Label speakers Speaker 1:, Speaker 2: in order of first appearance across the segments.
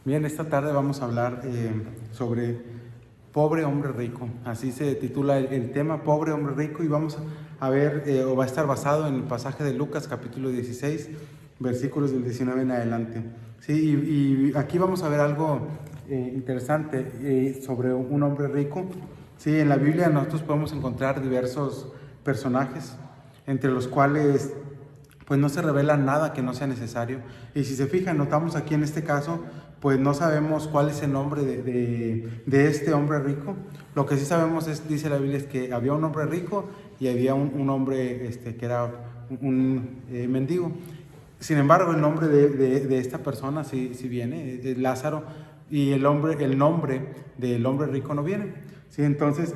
Speaker 1: Bien, esta tarde vamos a hablar sobre pobre hombre rico. Así se titula el tema, pobre hombre rico, y vamos a ver, o va a estar basado en el pasaje de Lucas capítulo 16, versículos del 19 en adelante. Sí, y aquí vamos a ver algo interesante sobre un hombre rico. Sí, en la Biblia nosotros podemos encontrar diversos personajes, entre los cuales pues no se revela nada que no sea necesario. Y si se fijan, notamos aquí en este caso, pues no sabemos cuál es el nombre de este hombre rico. Lo que sí sabemos es, dice la Biblia, es que había un hombre rico y había un hombre que era un mendigo. Sin embargo, el nombre de esta persona sí viene, es Lázaro, y el nombre del hombre rico no viene. ¿Sí? Entonces,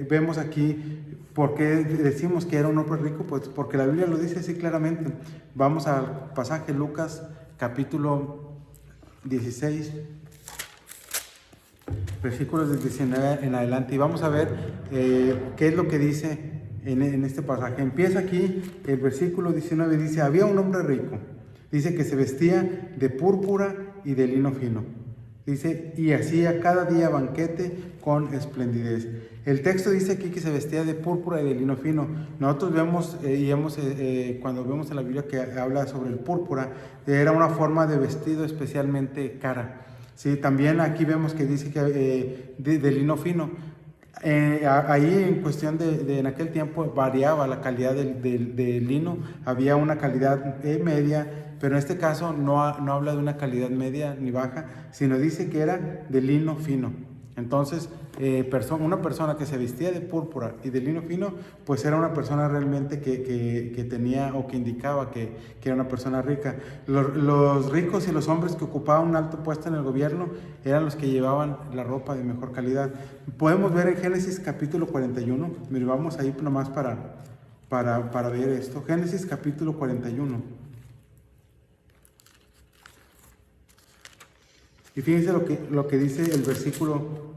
Speaker 1: vemos aquí por qué decimos que era un hombre rico, pues porque la Biblia lo dice así claramente. Vamos al pasaje Lucas capítulo 16, versículos del 19 en adelante, y vamos a ver qué es lo que dice en este pasaje. Empieza aquí el versículo 19, dice: había un hombre rico, dice, que se vestía de púrpura y de lino fino, dice, y hacía cada día banquete con esplendidez. El texto dice aquí que se vestía de púrpura y de lino fino. Nosotros vemos, cuando vemos en la Biblia que habla sobre el púrpura, era una forma de vestido especialmente cara. Sí, también aquí vemos que dice que de lino fino. Ahí en cuestión en aquel tiempo variaba la calidad del lino. Había una calidad media, pero en este caso no habla de una calidad media ni baja, sino dice que era de lino fino. Entonces, una persona que se vestía de púrpura y de lino fino, pues era una persona realmente que tenía, o que indicaba que era una persona rica. Los ricos y los hombres que ocupaban un alto puesto en el gobierno eran los que llevaban la ropa de mejor calidad. Podemos ver en Génesis capítulo 41, mire, vamos ahí nomás para ver esto. Génesis capítulo 41. Y fíjense lo que dice el versículo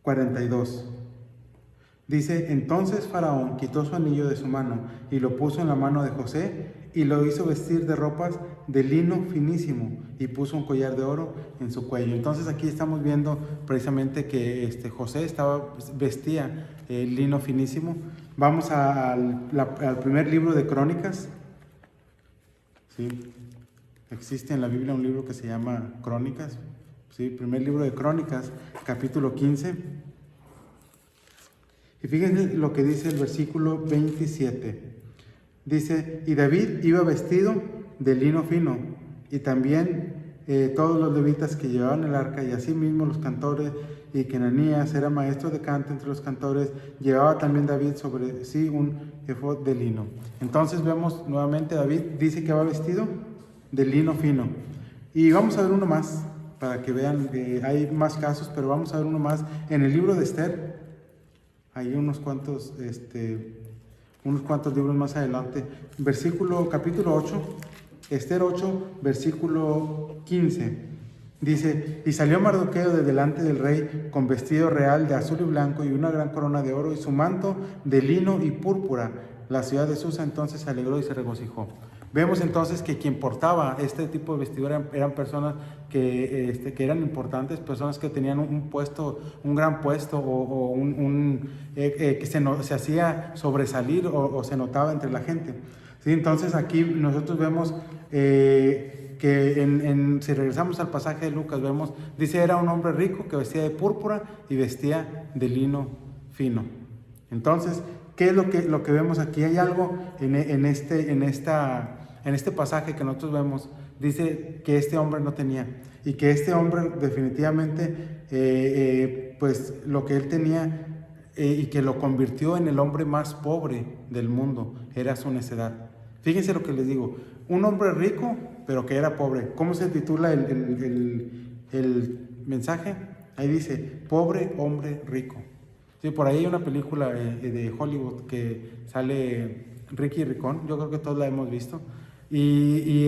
Speaker 1: 42. Dice: entonces Faraón quitó su anillo de su mano y lo puso en la mano de José, y lo hizo vestir de ropas de lino finísimo, y puso un collar de oro en su cuello. Entonces aquí estamos viendo precisamente que José vestía lino finísimo. Vamos al primer libro de Crónicas. ¿Sí? Existe en la Biblia un libro que se llama Crónicas. ¿Sí? Primer libro de Crónicas, capítulo 15. Y fíjense lo que dice el versículo 27. Dice: y David iba vestido de lino fino, y también todos los levitas que llevaban el arca, y asimismo los cantores, y que Ananías era maestro de canto entre los cantores. Llevaba también David sobre sí un efod de lino. Entonces vemos nuevamente, David dice que va vestido de lino fino. Y vamos a ver uno más, para que vean que hay más casos, pero vamos a ver uno más. En el libro de Esther, hay unos cuantos libros más adelante. Capítulo 8, Esther 8, versículo 15. Dice: y salió Mardoqueo de delante del rey con vestido real de azul y blanco, y una gran corona de oro, y su manto de lino y púrpura. La ciudad de Susa entonces se alegró y se regocijó. Vemos entonces que quien portaba este tipo de vestidura eran personas que eran importantes, personas que tenían un puesto, un gran puesto, o que se hacía sobresalir, o se notaba entre la gente. ¿Sí? Entonces aquí nosotros vemos que si regresamos al pasaje de Lucas, vemos, dice, era un hombre rico que vestía de púrpura y vestía de lino fino. Entonces, ¿qué es lo que vemos aquí? Hay algo en este pasaje que nosotros vemos. Dice que este hombre no tenía, y que este hombre definitivamente, pues lo que él tenía, y que lo convirtió en el hombre más pobre del mundo, era su necedad. Fíjense lo que les digo: un hombre rico, pero que era pobre. ¿Cómo se titula el mensaje? Ahí dice: pobre hombre rico. Sí, por ahí hay una película de Hollywood que sale Ricky Ricón, yo creo que todos la hemos visto, y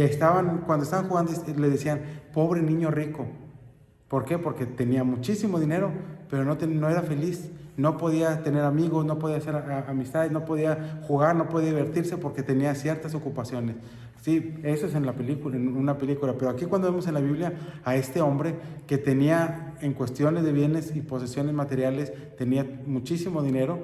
Speaker 1: cuando estaban jugando le decían: pobre niño rico. ¿Por qué? Porque tenía muchísimo dinero, pero no era feliz, no podía tener amigos, no podía hacer amistades, no podía jugar, no podía divertirse, porque tenía ciertas ocupaciones. Sí, eso es en la película, en una película, pero aquí cuando vemos en la Biblia a este hombre que tenía en cuestiones de bienes y posesiones materiales, tenía muchísimo dinero,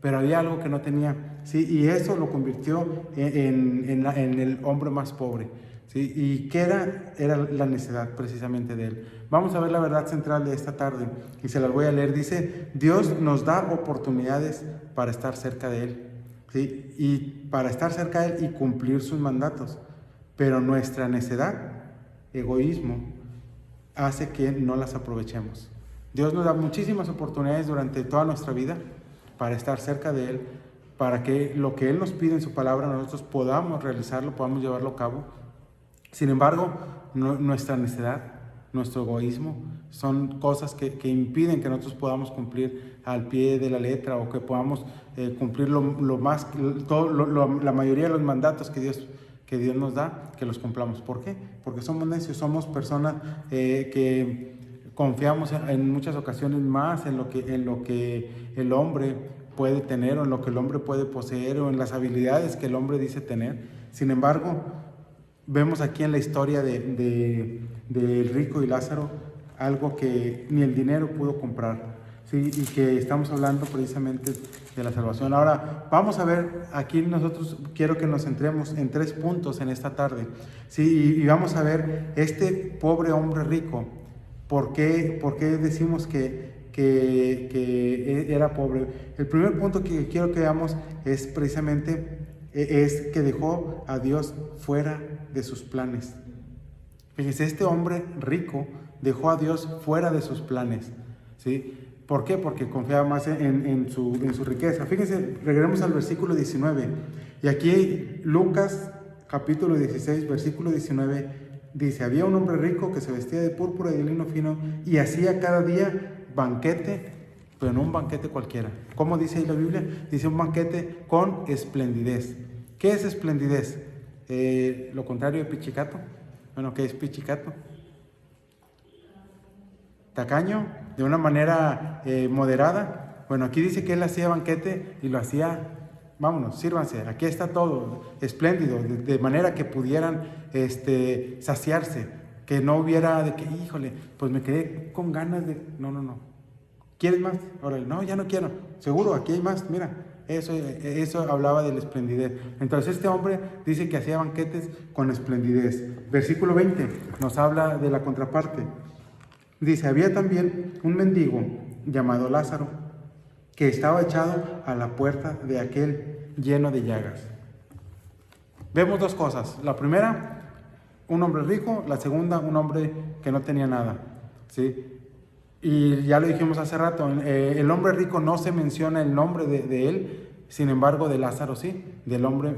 Speaker 1: pero había algo que no tenía, ¿sí? Y eso lo convirtió en el hombre más pobre, ¿sí? ¿Y qué era? Era la necedad precisamente de él. Vamos a ver la verdad central de esta tarde y se las voy a leer. Dice, Dios nos da oportunidades para estar cerca de Él, ¿sí? Y para estar cerca de Él y cumplir sus mandatos. Pero nuestra necedad, egoísmo, hace que no las aprovechemos. Dios nos da muchísimas oportunidades durante toda nuestra vida para estar cerca de Él, para que lo que Él nos pide en su palabra nosotros podamos realizarlo, podamos llevarlo a cabo. Sin embargo, nuestra necedad, nuestro egoísmo, son cosas que impiden que nosotros podamos cumplir al pie de la letra o que podamos cumplir la mayoría de los mandatos que Dios nos da, que los cumplamos. ¿Por qué? Porque somos necios, somos personas que confiamos en muchas ocasiones más en lo que el hombre puede tener o en lo que el hombre puede poseer o en las habilidades que el hombre dice tener. Sin embargo, vemos aquí en la historia del rico y Lázaro algo que ni el dinero pudo comprar, ¿sí? Y que estamos hablando precisamente de la salvación. Ahora, vamos a ver, aquí nosotros quiero que nos centremos en 3 puntos en esta tarde, ¿sí? Y vamos a ver este pobre hombre rico, ¿por qué decimos que era pobre? El primer punto que quiero que veamos es precisamente que dejó a Dios fuera de sus planes. Fíjense, este hombre rico dejó a Dios fuera de sus planes, ¿sí? ¿Por qué? Porque confiaba más en su riqueza. Fíjense, regresemos al versículo 19. Y aquí Lucas capítulo 16, versículo 19, dice, había un hombre rico que se vestía de púrpura y de lino fino y hacía cada día banquete, pero no un banquete cualquiera. ¿Cómo dice ahí la Biblia? Dice un banquete con esplendidez. ¿Qué es esplendidez? Lo contrario de pichicato. Bueno, ¿qué es pichicato? Tacaño, de una manera moderada. Bueno, aquí dice que él hacía banquete y lo hacía, vámonos, sírvanse, aquí está todo, espléndido, de manera que pudieran saciarse, que no hubiera de que, híjole, pues me quedé con ganas de, no, ¿quieres más? Órale, no, ya no quiero, seguro, aquí hay más, mira, eso hablaba de la esplendidez. Entonces este hombre dice que hacía banquetes con esplendidez. Versículo 20 nos habla de la contraparte. Dice, había también un mendigo llamado Lázaro, que estaba echado a la puerta de aquel lleno de llagas. Vemos 2 cosas. La primera, un hombre rico. La segunda, un hombre que no tenía nada, ¿sí? Y ya lo dijimos hace rato, el hombre rico no se menciona el nombre de él, sin embargo de Lázaro sí, del hombre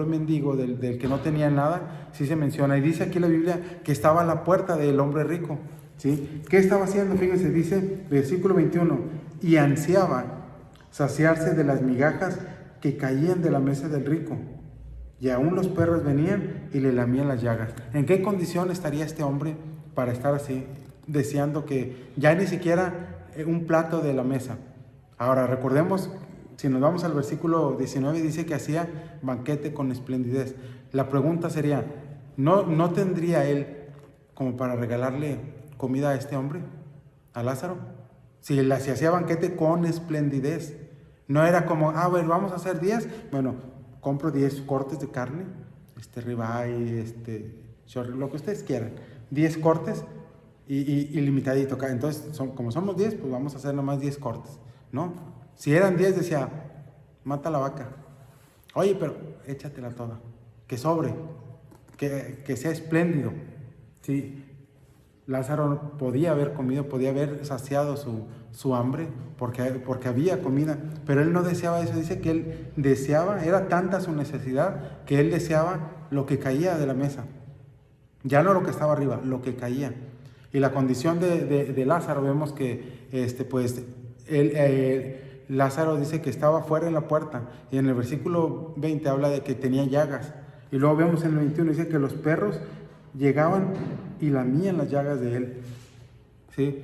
Speaker 1: mendigo, del que no tenía nada, sí se menciona. Y dice aquí la Biblia que estaba a la puerta del hombre rico, ¿sí? ¿Qué estaba haciendo? Fíjense, dice versículo 21, y ansiaba saciarse de las migajas que caían de la mesa del rico, y aún los perros venían y le lamían las llagas. ¿En qué condición estaría este hombre para estar así, deseando que ya ni siquiera un plato de la mesa? Ahora recordemos, si nos vamos al versículo 19, dice que hacía banquete con esplendidez. La pregunta sería, ¿no tendría él como para regalarle comida a este hombre, a Lázaro? Si hacía banquete con esplendidez, no era como, bueno, vamos a hacer 10, bueno, compro 10 cortes de carne, ribeye, lo que ustedes quieran, 10 cortes y limitadito. Entonces, como somos 10, pues vamos a hacer nomás 10 cortes, ¿no? Si eran 10, decía, mata la vaca. Oye, pero échatela toda, que sobre, que sea espléndido. Sí, Lázaro podía haber comido, podía haber saciado su hambre, porque había comida, pero él no deseaba eso. Dice que él deseaba, era tanta su necesidad, que él deseaba lo que caía de la mesa. Ya no lo que estaba arriba, lo que caía. Y la condición de Lázaro, vemos que Lázaro dice que estaba fuera en la puerta, y en el versículo 20 habla de que tenía llagas, y luego vemos en el 21, dice que los perros llegaban y lamían las llagas de él, ¿sí?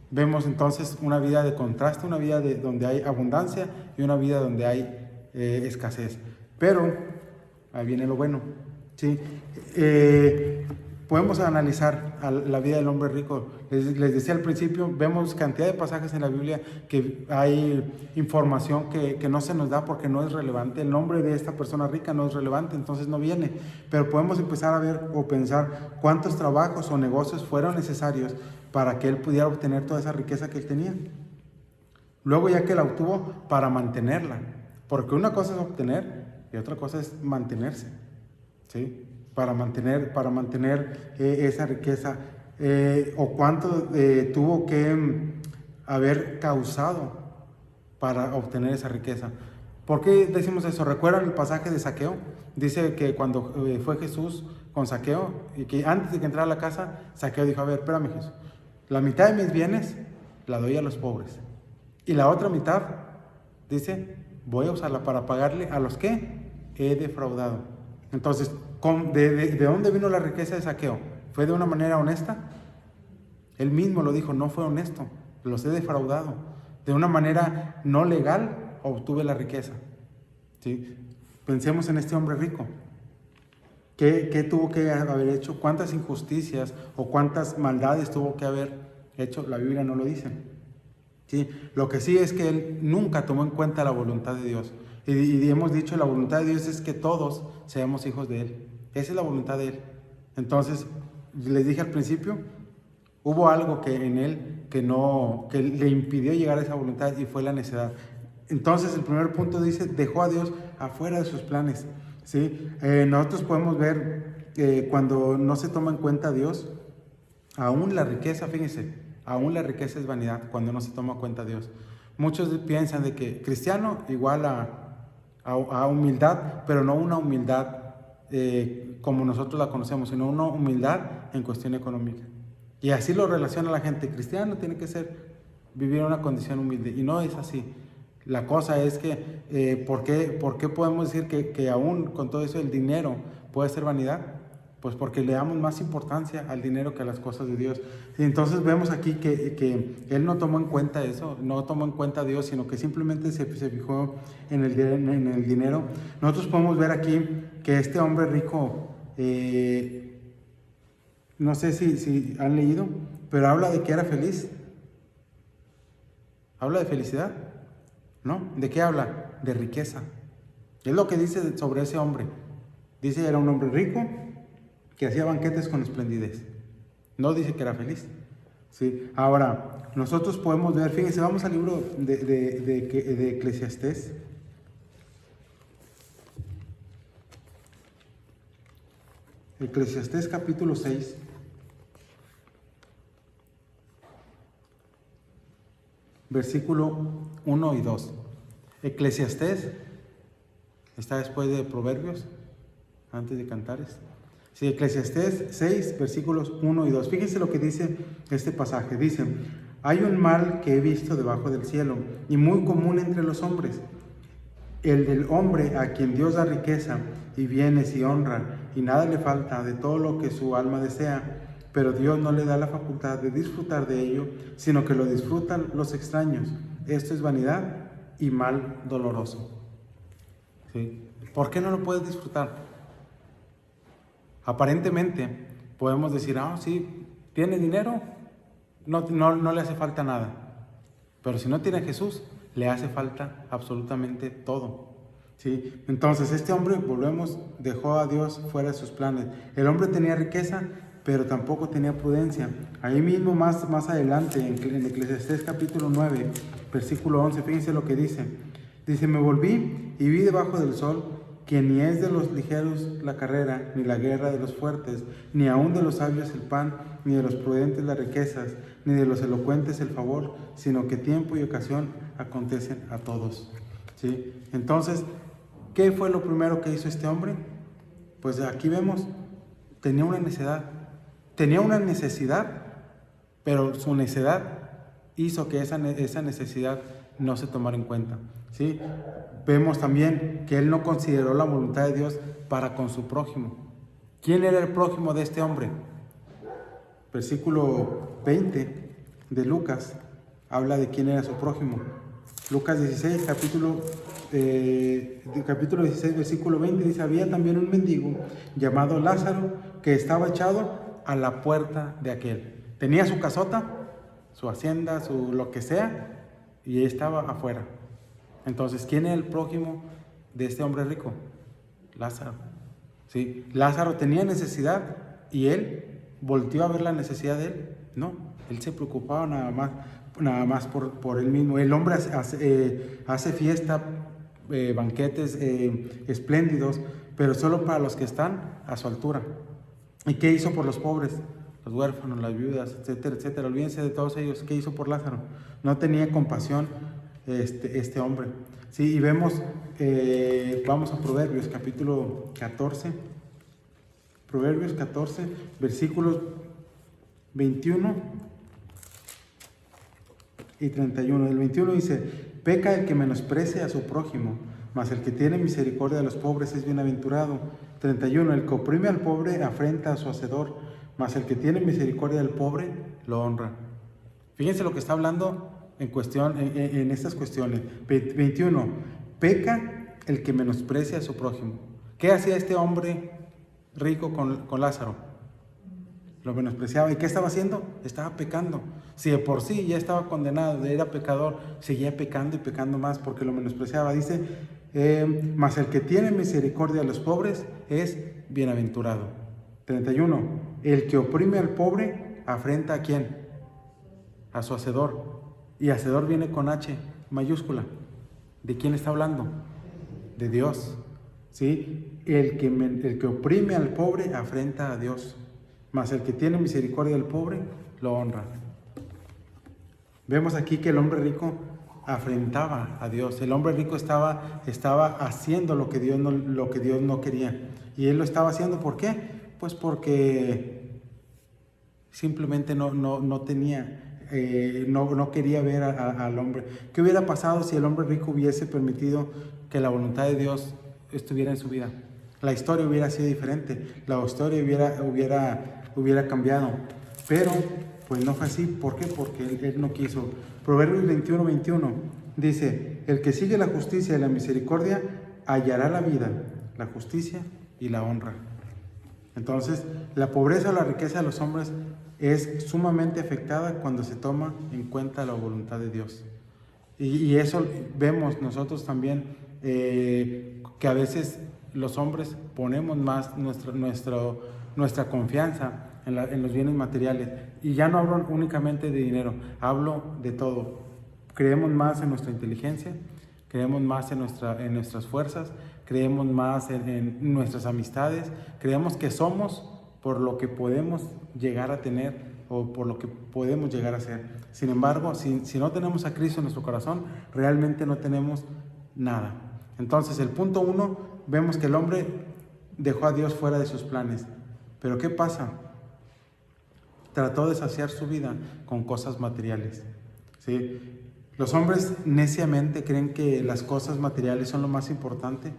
Speaker 1: Vemos entonces una vida de contraste, una vida donde hay abundancia y una vida donde hay escasez. Pero ahí viene lo bueno, ¿sí? Podemos analizar la vida del hombre rico. Les decía al principio, vemos cantidad de pasajes en la Biblia que hay información que no se nos da porque no es relevante. El nombre de esta persona rica no es relevante, entonces no viene. Pero podemos empezar a ver o pensar cuántos trabajos o negocios fueron necesarios para que él pudiera obtener toda esa riqueza que él tenía. Luego, ya que la obtuvo, para mantenerla. Porque una cosa es obtener y otra cosa es mantenerse, ¿sí? Para mantener esa riqueza, o cuánto tuvo que haber causado para obtener esa riqueza. ¿Por qué decimos eso? ¿Recuerdan el pasaje de Zaqueo? Dice que cuando fue Jesús con Zaqueo, y que antes de que entrara a la casa, Zaqueo dijo: a ver, espérame, Jesús, la mitad de mis bienes la doy a los pobres, y la otra mitad, dice, voy a usarla para pagarle a los que he defraudado. Entonces, ¿de dónde vino la riqueza de Zaqueo? ¿Fue de una manera honesta? Él mismo lo dijo: no fue honesto, los he defraudado. De una manera no legal obtuve la riqueza, ¿sí? Pensemos en este hombre rico. ¿Qué tuvo que haber hecho? ¿Cuántas injusticias o cuántas maldades tuvo que haber hecho? La Biblia no lo dice, ¿sí? Lo que sí es que él nunca tomó en cuenta la voluntad de Dios. Y hemos dicho, la voluntad de Dios es que todos seamos hijos de Él. Esa es la voluntad de Él. Entonces, les dije al principio, hubo algo que en Él que le impidió llegar a esa voluntad, y fue la necedad. Entonces, el primer punto dice, dejó a Dios afuera de sus planes, ¿sí? Nosotros podemos ver cuando no se toma en cuenta a Dios, aún la riqueza, fíjense, aún la riqueza es vanidad cuando no se toma en cuenta a Dios. Muchos piensan de que cristiano igual a humildad, pero no una humildad como nosotros la conocemos, sino una humildad en cuestión económica. Y así lo relaciona la gente. Cristiano tiene que vivir en una condición humilde, y no es así. La cosa es que, ¿por qué podemos decir que aún con todo eso el dinero puede ser vanidad? Pues porque le damos más importancia al dinero que a las cosas de Dios. Y entonces vemos aquí que él no tomó en cuenta eso, no tomó en cuenta a Dios, sino que simplemente se fijó en el dinero. Nosotros podemos ver aquí que este hombre rico, no sé si han leído, pero habla de que era feliz. ¿Habla de felicidad? ¿No? ¿De qué habla? De riqueza. Es lo que dice sobre ese hombre. Dice que era un hombre rico que hacía banquetes con esplendidez. No dice que era feliz, ¿sí? Ahora, nosotros podemos ver, fíjense, vamos al libro de Eclesiastés. Eclesiastés capítulo 6. Versículo 1 y 2. Eclesiastés está después de Proverbios, antes de Cantares. Sí, Eclesiastés 6, versículos 1 y 2. Fíjense lo que dice este pasaje. Dice: hay un mal que he visto debajo del cielo, y muy común entre los hombres, el del hombre a quien Dios da riqueza y bienes y honra, y nada le falta de todo lo que su alma desea, pero Dios no le da la facultad de disfrutar de ello, sino que lo disfrutan los extraños. Esto es vanidad y mal doloroso, ¿sí? ¿Por qué no lo puedes disfrutar? Aparentemente podemos decir: sí, tiene dinero, no le hace falta nada. Pero si no tiene Jesús, le hace falta absolutamente todo, ¿sí? Entonces este hombre, volvemos, dejó a Dios fuera de sus planes. El hombre tenía riqueza, pero tampoco tenía prudencia. Ahí mismo más adelante, en Eclesiastés capítulo 9, versículo 11, fíjense lo que dice. Dice: me volví y vi debajo del sol que ni es de los ligeros la carrera, ni la guerra de los fuertes, ni aun de los sabios el pan, ni de los prudentes las riquezas, ni de los elocuentes el favor, sino que tiempo y ocasión acontecen a todos, ¿sí? Entonces, ¿qué fue lo primero que hizo este hombre? Pues aquí vemos, tenía una necesidad, pero su necedad hizo que esa necesidad no se tomara en cuenta, ¿sí? Vemos también que él no consideró la voluntad de Dios para con su prójimo. ¿Quién era el prójimo de este hombre? Versículo 20 de Lucas habla de quién era su prójimo. Lucas 16, capítulo 16, versículo 20, dice, había también un mendigo llamado Lázaro que estaba echado a la puerta de aquel. Tenía su casota, su hacienda, su lo que sea, y él estaba afuera. Entonces, ¿quién es el prójimo de este hombre rico? Lázaro. ¿Sí? Lázaro tenía necesidad y él volteó a ver la necesidad de él. No, él se preocupaba nada más por él mismo. El hombre hace fiesta, banquetes espléndidos, pero solo para los que están a su altura. ¿Y qué hizo por los pobres? Los huérfanos, las viudas, etcétera, etcétera. Olvídense de todos ellos. ¿Qué hizo por Lázaro? No tenía compasión este hombre. Sí, y vemos, vamos a Proverbios capítulo 14. Proverbios 14, versículos 21 y 31. El 21 dice, peca el que menosprecia a su prójimo, mas el que tiene misericordia de los pobres es bienaventurado. 31, el que oprime al pobre afrenta a su hacedor, mas el que tiene misericordia del pobre lo honra. Fíjense lo que está hablando en estas cuestiones. 21, peca el que menosprecia a su prójimo. ¿Qué hacía este hombre rico con Lázaro? Lo menospreciaba. ¿Y qué estaba haciendo? Estaba pecando. Si de por sí ya estaba condenado, era pecador, seguía pecando y pecando más porque lo menospreciaba. Dice, mas el que tiene misericordia de los pobres es bienaventurado. 31, el que oprime al pobre afrenta ¿a quién? A su hacedor. Y hacedor viene con H mayúscula. ¿De quién está hablando? De Dios. ¿Sí? El que oprime al pobre afrenta a Dios, mas el que tiene misericordia del pobre lo honra. Vemos aquí que el hombre rico afrentaba a Dios. El hombre rico estaba haciendo lo que Dios no quería. Y él lo estaba haciendo, ¿por qué? Pues porque simplemente no tenía, no quería ver al hombre. ¿Qué hubiera pasado si el hombre rico hubiese permitido que la voluntad de Dios estuviera en su vida? La historia hubiera sido diferente, la historia hubiera cambiado, pero pues no fue así. ¿Por qué? Porque él no quiso. Proverbios 21 dice, el que sigue la justicia y la misericordia hallará la vida, la justicia y la honra. Entonces, la pobreza o la riqueza de los hombres es sumamente afectada cuando se toma en cuenta la voluntad de Dios. Y eso vemos nosotros también, que a veces los hombres ponemos más nuestra confianza en los bienes materiales. Y ya no hablo únicamente de dinero, hablo de todo. Creemos más en nuestra inteligencia, creemos más en nuestras fuerzas, creemos más en nuestras amistades, creemos que somos por lo que podemos llegar a tener o por lo que podemos llegar a ser. Sin embargo, si no tenemos a Cristo en nuestro corazón, realmente no tenemos nada. Entonces, el punto 1, vemos que el hombre dejó a Dios fuera de sus planes. Pero ¿qué pasa? Trató de saciar su vida con cosas materiales. ¿Sí? Los hombres neciamente creen que las cosas materiales son lo más importante,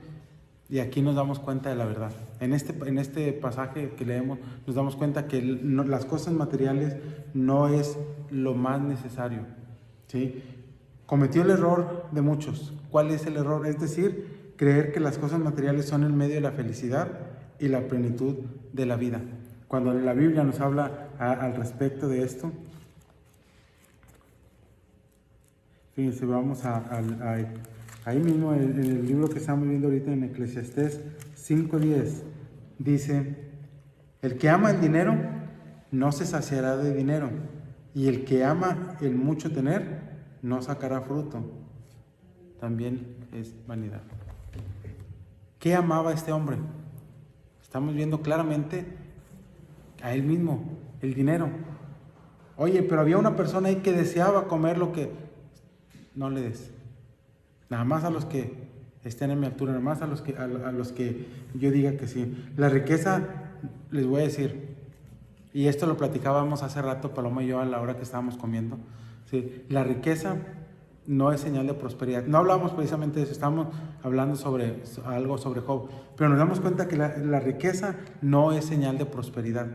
Speaker 1: y aquí nos damos cuenta de la verdad. En este pasaje que leemos nos damos cuenta que las cosas materiales no es lo más necesario. ¿Sí? Cometió el error de muchos. ¿Cuál es el error? Es decir, creer que las cosas materiales son el medio de la felicidad y la plenitud de la vida. Cuando la Biblia nos habla al respecto de esto, fíjense, vamos ahí mismo en el libro que estamos viendo ahorita en Eclesiastés 5:10, dice, el que ama el dinero no se saciará de dinero, y el que ama el mucho tener no sacará fruto. También es vanidad. ¿Qué amaba este hombre? Estamos viendo claramente a él mismo, el dinero. Oye, pero había una persona ahí que deseaba comer lo que... No le des. Nada más a los que estén en mi altura, nada más a los que yo diga que sí. La riqueza, les voy a decir, y esto lo platicábamos hace rato Paloma y yo a la hora que estábamos comiendo, ¿sí? La riqueza no es señal de prosperidad. No hablamos precisamente de eso, estamos hablando algo sobre Job, pero nos damos cuenta que la riqueza no es señal de prosperidad.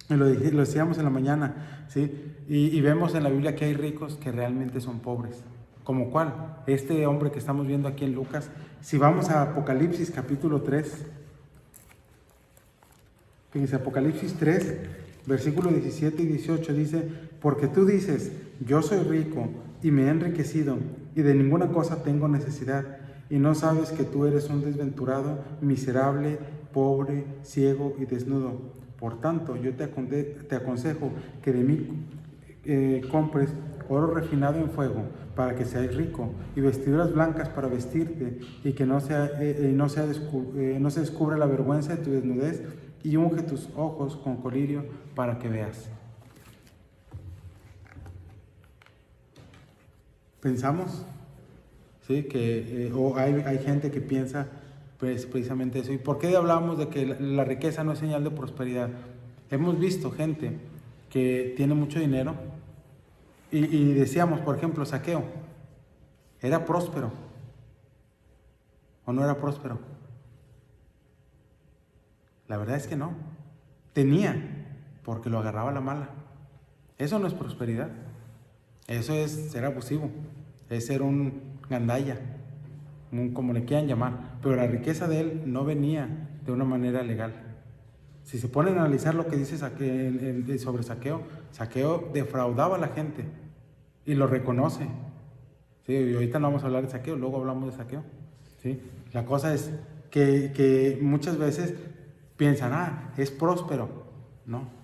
Speaker 1: Lo decíamos en la mañana, ¿sí? Y vemos en la Biblia que hay ricos que realmente son pobres. ¿Como cuál? Este hombre que estamos viendo aquí en Lucas. Si vamos a Apocalipsis capítulo 3, fíjense, Apocalipsis 3, versículos 17 y 18 dice: porque tú dices, yo soy rico y me he enriquecido y de ninguna cosa tengo necesidad, y no sabes que tú eres un desventurado, miserable, pobre, ciego y desnudo. Por tanto, yo te aconsejo que de mí compres oro refinado en fuego para que seas rico, y vestiduras blancas para vestirte, y que no se descubra la vergüenza de tu desnudez, y unge tus ojos con colirio para que veas. Pensamos, ¿sí? Que hay gente que piensa precisamente eso. ¿Y por qué hablamos de que la riqueza no es señal de prosperidad? Hemos visto gente que tiene mucho dinero y decíamos, por ejemplo, Zaqueo, ¿era próspero o no era próspero? La verdad es que no. Tenía, porque lo agarraba la mala. Eso no es prosperidad. Eso es ser abusivo, es ser un gandalla, como le quieran llamar. Pero la riqueza de él no venía de una manera legal. Si se ponen a analizar lo que dice sobre Zaqueo, Zaqueo defraudaba a la gente y lo reconoce. Sí, y ahorita no vamos a hablar de Zaqueo, luego hablamos de Zaqueo. ¿Sí? La cosa es que muchas veces piensan, es próspero. No.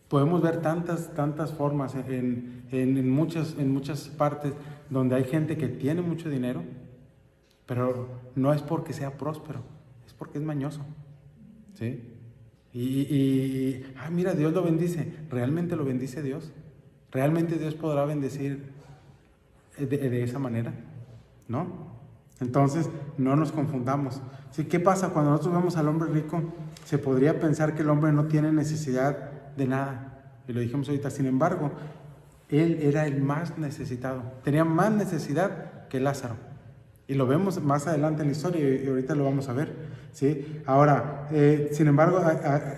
Speaker 1: Podemos ver tantas formas en muchas partes donde hay gente que tiene mucho dinero, pero no es porque sea próspero, es porque es mañoso. ¿Sí? Mira, Dios lo bendice. ¿Realmente lo bendice Dios? ¿Realmente Dios podrá bendecir de esa manera? ¿No? Entonces, no nos confundamos. ¿Sí? ¿Qué pasa cuando nosotros vemos al hombre rico? Se podría pensar que el hombre no tiene necesidad de nada, y lo dijimos ahorita. Sin embargo, él era el más necesitado, tenía más necesidad que Lázaro, y lo vemos más adelante en la historia, y ahorita lo vamos a ver, ¿sí? Ahora, sin embargo,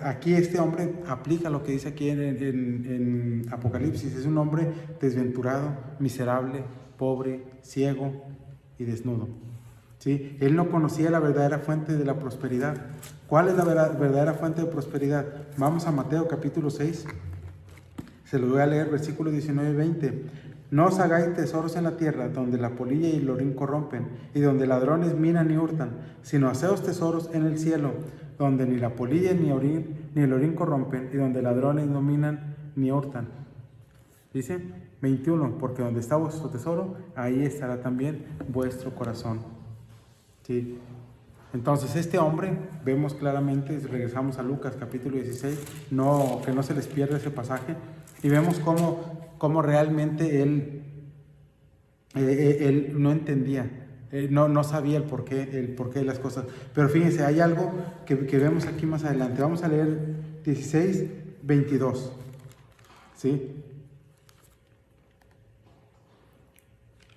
Speaker 1: aquí este hombre aplica lo que dice aquí en Apocalipsis. Es un hombre desventurado, miserable, pobre, ciego y desnudo. ¿Sí? Él no conocía la verdadera fuente de la prosperidad. ¿Cuál es la verdadera fuente de prosperidad? Vamos a Mateo capítulo 6. Se lo voy a leer, versículos 19 y 20. No os hagáis tesoros en la tierra, donde la polilla y el orín corrompen, y donde ladrones minan y hurtan, sino haceos tesoros en el cielo, donde ni la polilla ni el orín corrompen, y donde ladrones no minan ni hurtan. Dice 21, porque donde está vuestro tesoro, ahí estará también vuestro corazón. ¿Sí? Entonces este hombre, vemos claramente, regresamos a Lucas capítulo 16, que no se les pierda ese pasaje, y vemos cómo realmente él no entendía, no sabía el porqué de las cosas. Pero fíjense, hay algo que vemos aquí más adelante. Vamos a leer 16, 22. ¿Sí?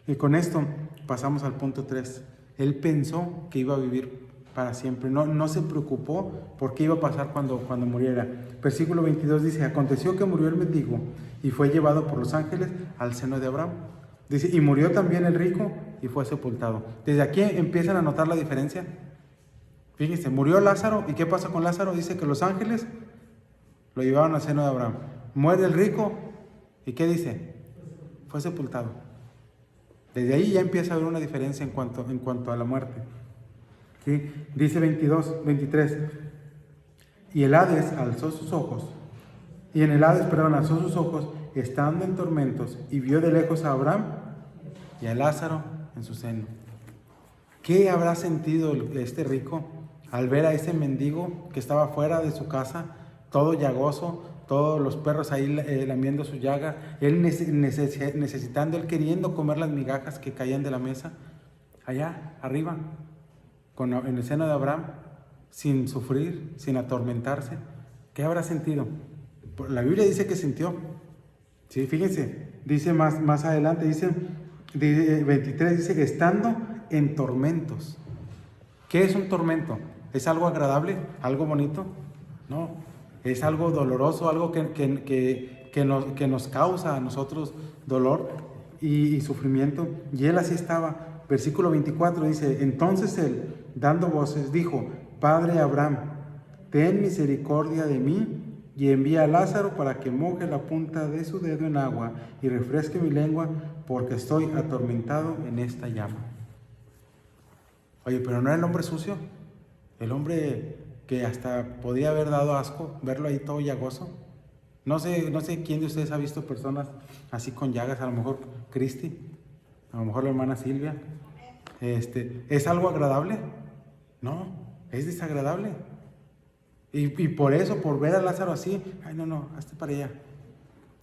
Speaker 1: Y con esto pasamos al punto 3. Él pensó que iba a vivir para siempre. No se preocupó por qué iba a pasar cuando muriera. Versículo 22 dice: aconteció que murió el mendigo y fue llevado por los ángeles al seno de Abraham. Dice, y murió también el rico y fue sepultado. Desde aquí empiezan a notar la diferencia. Fíjense, murió Lázaro, ¿y qué pasa con Lázaro? Dice que los ángeles lo llevaron al seno de Abraham. Muere el rico, ¿y qué dice? Fue sepultado. Desde ahí ya empieza a haber una diferencia en cuanto a la muerte. ¿Sí? Dice 23. Y el Hades alzó sus ojos. Y en el Hades, alzó sus ojos, estando en tormentos, y vio de lejos a Abraham y a Lázaro en su seno. ¿Qué habrá sentido este rico al ver a ese mendigo que estaba fuera de su casa, todo llagoso, todos los perros ahí lamiendo su llaga, él necesitando, él queriendo comer las migajas que caían de la mesa, allá arriba, en el seno de Abraham, sin sufrir, sin atormentarse? ¿Qué habrá sentido? La Biblia dice que sintió. Sí, fíjense, dice más adelante, dice 23, dice, estando en tormentos. ¿Qué es un tormento? ¿Es algo agradable? ¿Algo bonito? No, es algo doloroso, algo que nos causa a nosotros dolor. y sufrimiento, y él así estaba. Versículo 24 dice, entonces él, dando voces, dijo, Padre Abraham, ten misericordia de mí, y envía a Lázaro para que moje la punta de su dedo en agua y refresque mi lengua, porque estoy atormentado en esta llama. Oye, pero no era el hombre sucio, el hombre que hasta podía haber dado asco, verlo ahí todo llagoso. No sé quién de ustedes ha visto personas así con llagas, a lo mejor Cristi, a lo mejor la hermana Silvia. ¿Es algo agradable? No, es desagradable. Y por eso, por ver a Lázaro así, ay no, hazte para allá.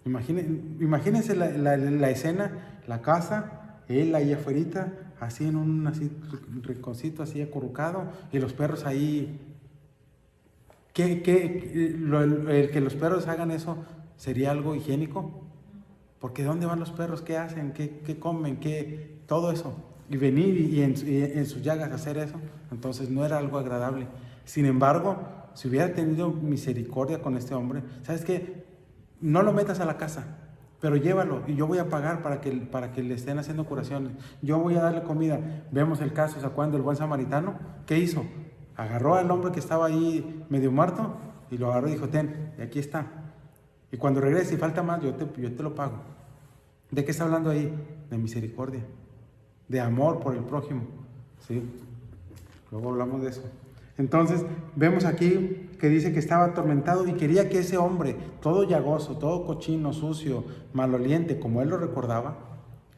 Speaker 1: Imagínense la escena, la casa, él ahí afuera, así en un rinconcito así acurrucado, y los perros ahí. El que los perros hagan eso, ¿sería algo higiénico? Porque ¿dónde van los perros? ¿Qué hacen? ¿Qué comen? Todo eso. Y venir y en sus llagas hacer eso, entonces no era algo agradable. Sin embargo, si hubiera tenido misericordia con este hombre, ¿sabes qué? No lo metas a la casa, pero llévalo y yo voy a pagar para que le estén haciendo curaciones. Yo voy a darle comida. Vemos el caso, ¿se acuerdan del buen samaritano? ¿Qué hizo? Agarró al hombre que estaba ahí medio muerto y lo agarró y dijo, ten, y aquí está. Y cuando regrese y falta más, yo te lo pago. ¿De qué está hablando ahí? De misericordia, de amor por el prójimo. ¿Sí? Luego hablamos de eso. Entonces, vemos aquí que dice que estaba atormentado y quería que ese hombre, todo llagoso, todo cochino, sucio, maloliente, como él lo recordaba,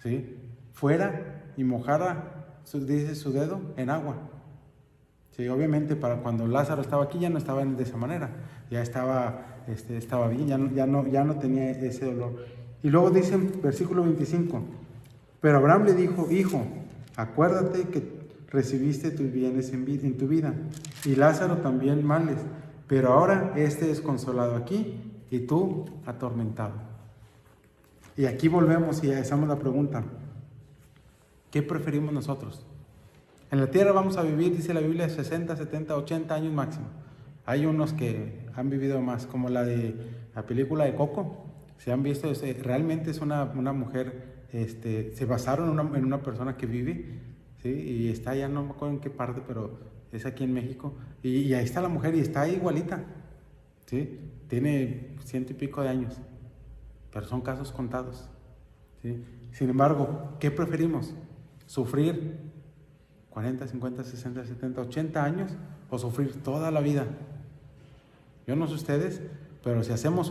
Speaker 1: ¿sí?, fuera y mojara, dice, su dedo en agua. Sí, obviamente para cuando Lázaro estaba aquí ya no estaba de esa manera, ya estaba bien, ya no tenía ese dolor. Y luego dice, versículo 25, pero Abraham le dijo, hijo, acuérdate que recibiste tus bienes en tu vida, y Lázaro también males, pero ahora este es consolado aquí y tú atormentado. Y aquí volvemos y hacemos la pregunta, ¿qué preferimos nosotros? En la tierra vamos a vivir, dice la Biblia, 60, 70, 80 años máximo. Hay unos que han vivido más, como la película de Coco. Se han visto, realmente es una mujer, se basaron en una persona que vive, ¿sí? Y está ya, no me acuerdo en qué parte, pero es aquí en México. Y ahí está la mujer y está igualita, ¿sí? Tiene 100 y pico de años, pero son casos contados, ¿sí? Sin embargo, ¿qué preferimos? ¿Sufrir 40, 50, 60, 70, 80 años o sufrir toda la vida? Yo no sé ustedes, pero si hacemos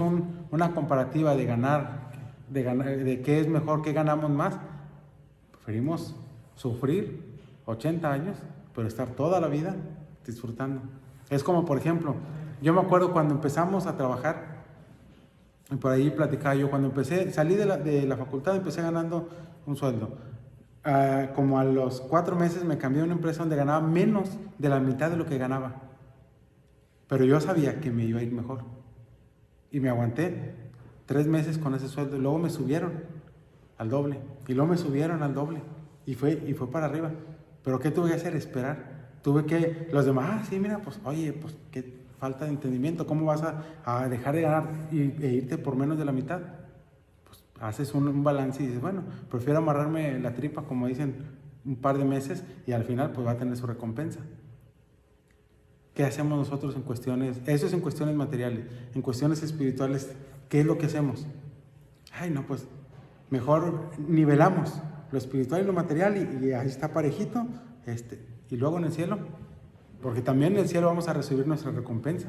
Speaker 1: una comparativa de ganar, de qué es mejor, qué ganamos más, preferimos sufrir 80 años, pero estar toda la vida disfrutando. Es como, por ejemplo, yo me acuerdo cuando empezamos a trabajar, y por ahí platicaba yo, cuando salí de la facultad, empecé ganando un sueldo. Como a los 4 meses me cambié a una empresa donde ganaba menos de la mitad de lo que ganaba, pero yo sabía que me iba a ir mejor y me aguanté 3 meses con ese sueldo. Luego me subieron al doble y luego me subieron al doble y fue para arriba. Pero ¿qué tuve que hacer? Esperar. Tuve que, los demás, sí, mira, pues oye, pues qué falta de entendimiento, ¿cómo vas a dejar de ganar e irte por menos de la mitad? Haces un balance y dices, bueno, prefiero amarrarme la tripa, como dicen, un par de meses y al final pues va a tener su recompensa. ¿Qué hacemos nosotros en cuestiones? Eso es en cuestiones materiales. En cuestiones espirituales, ¿qué es lo que hacemos? Ay, no, pues mejor nivelamos lo espiritual y lo material y ahí está parejito. Y luego en el cielo, porque también en el cielo vamos a recibir nuestra recompensa.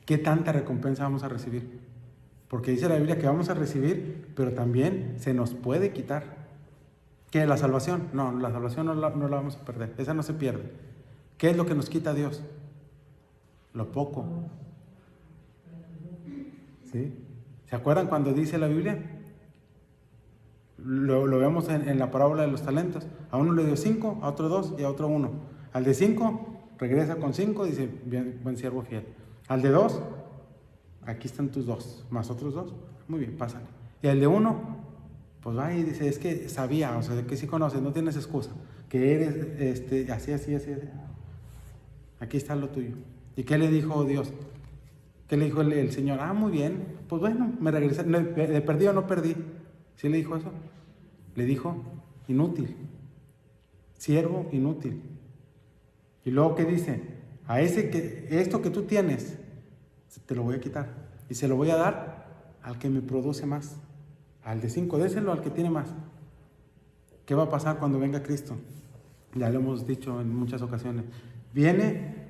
Speaker 1: ¿Qué tanta recompensa vamos a recibir? Porque dice la Biblia que vamos a recibir, pero también se nos puede quitar. ¿Qué? ¿La salvación? No, la salvación no la vamos a perder, esa no se pierde. ¿Qué es lo que nos quita Dios? Lo poco. ¿Sí? ¿Se acuerdan cuando dice la Biblia? Lo vemos en la parábola de los talentos. A uno le dio 5, a otro 2 y a otro 1. Al de 5 regresa con 5, dice, bien, buen siervo fiel. Al de 2, aquí están tus 2, más otros 2, muy bien, pásale. Y al de 1, pues va y dice, es que sabía, o sea, que sí conoces, no tienes excusa, que eres así. Aquí está lo tuyo. ¿Y qué le dijo Dios? ¿Qué le dijo el Señor? Muy bien, pues bueno, me regresé, de perdido no perdí. ¿Sí le dijo eso? Le dijo, inútil, siervo inútil. Y luego, ¿qué dice? A esto que tú tienes, te lo voy a quitar. Y se lo voy a dar al que me produce más. Al de 5, déselo al que tiene más. ¿Qué va a pasar cuando venga Cristo? Ya lo hemos dicho en muchas ocasiones. Viene,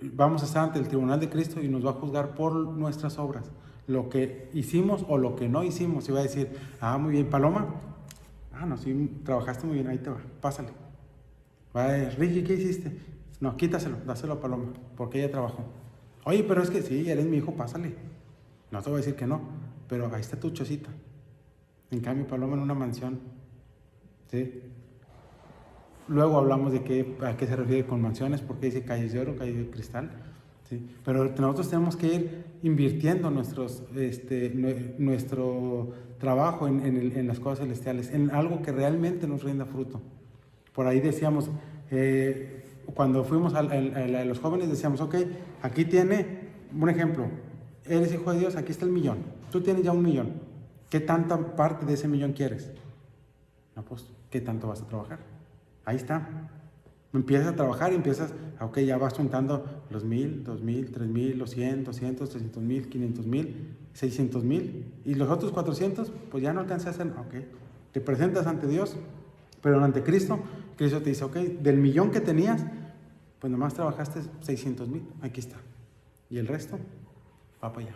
Speaker 1: vamos a estar ante el tribunal de Cristo y nos va a juzgar por nuestras obras. Lo que hicimos o lo que no hicimos. Y va a decir, muy bien, Paloma. No, sí, trabajaste muy bien, ahí te va, pásale. Va a decir, Ricky, ¿qué hiciste? No, quítaselo, dáselo a Paloma, porque ella trabajó. Oye, pero es que sí, eres mi hijo, pásale. No te voy a decir que no, pero ahí está tu chocita. En cambio, Paloma en una mansión. ¿Sí? Luego hablamos de a qué se refiere con mansiones, porque dice calles de oro, calles de cristal. ¿Sí? Pero nosotros tenemos que ir invirtiendo nuestro trabajo en las cosas celestiales, en algo que realmente nos rinda fruto. Por ahí decíamos, cuando fuimos a los jóvenes decíamos, ok, aquí tiene, un ejemplo, eres hijo de Dios, aquí está el millón, tú tienes ya 1 millón, ¿qué tanta parte de ese millón quieres? No, pues, ¿qué tanto vas a trabajar? Ahí está. Empiezas a trabajar y empiezas, ok, ya vas juntando los 1,000, 2,000, 3,000, los 100, 200, 300,000, 500,000, 600,000 y los otros 400, pues ya no alcancé a hacer, ok. Te presentas ante Dios, pero ante Cristo, Cristo te dice, ok, del millón que tenías, pues nomás trabajaste 600,000, aquí está. Y el resto, va para allá.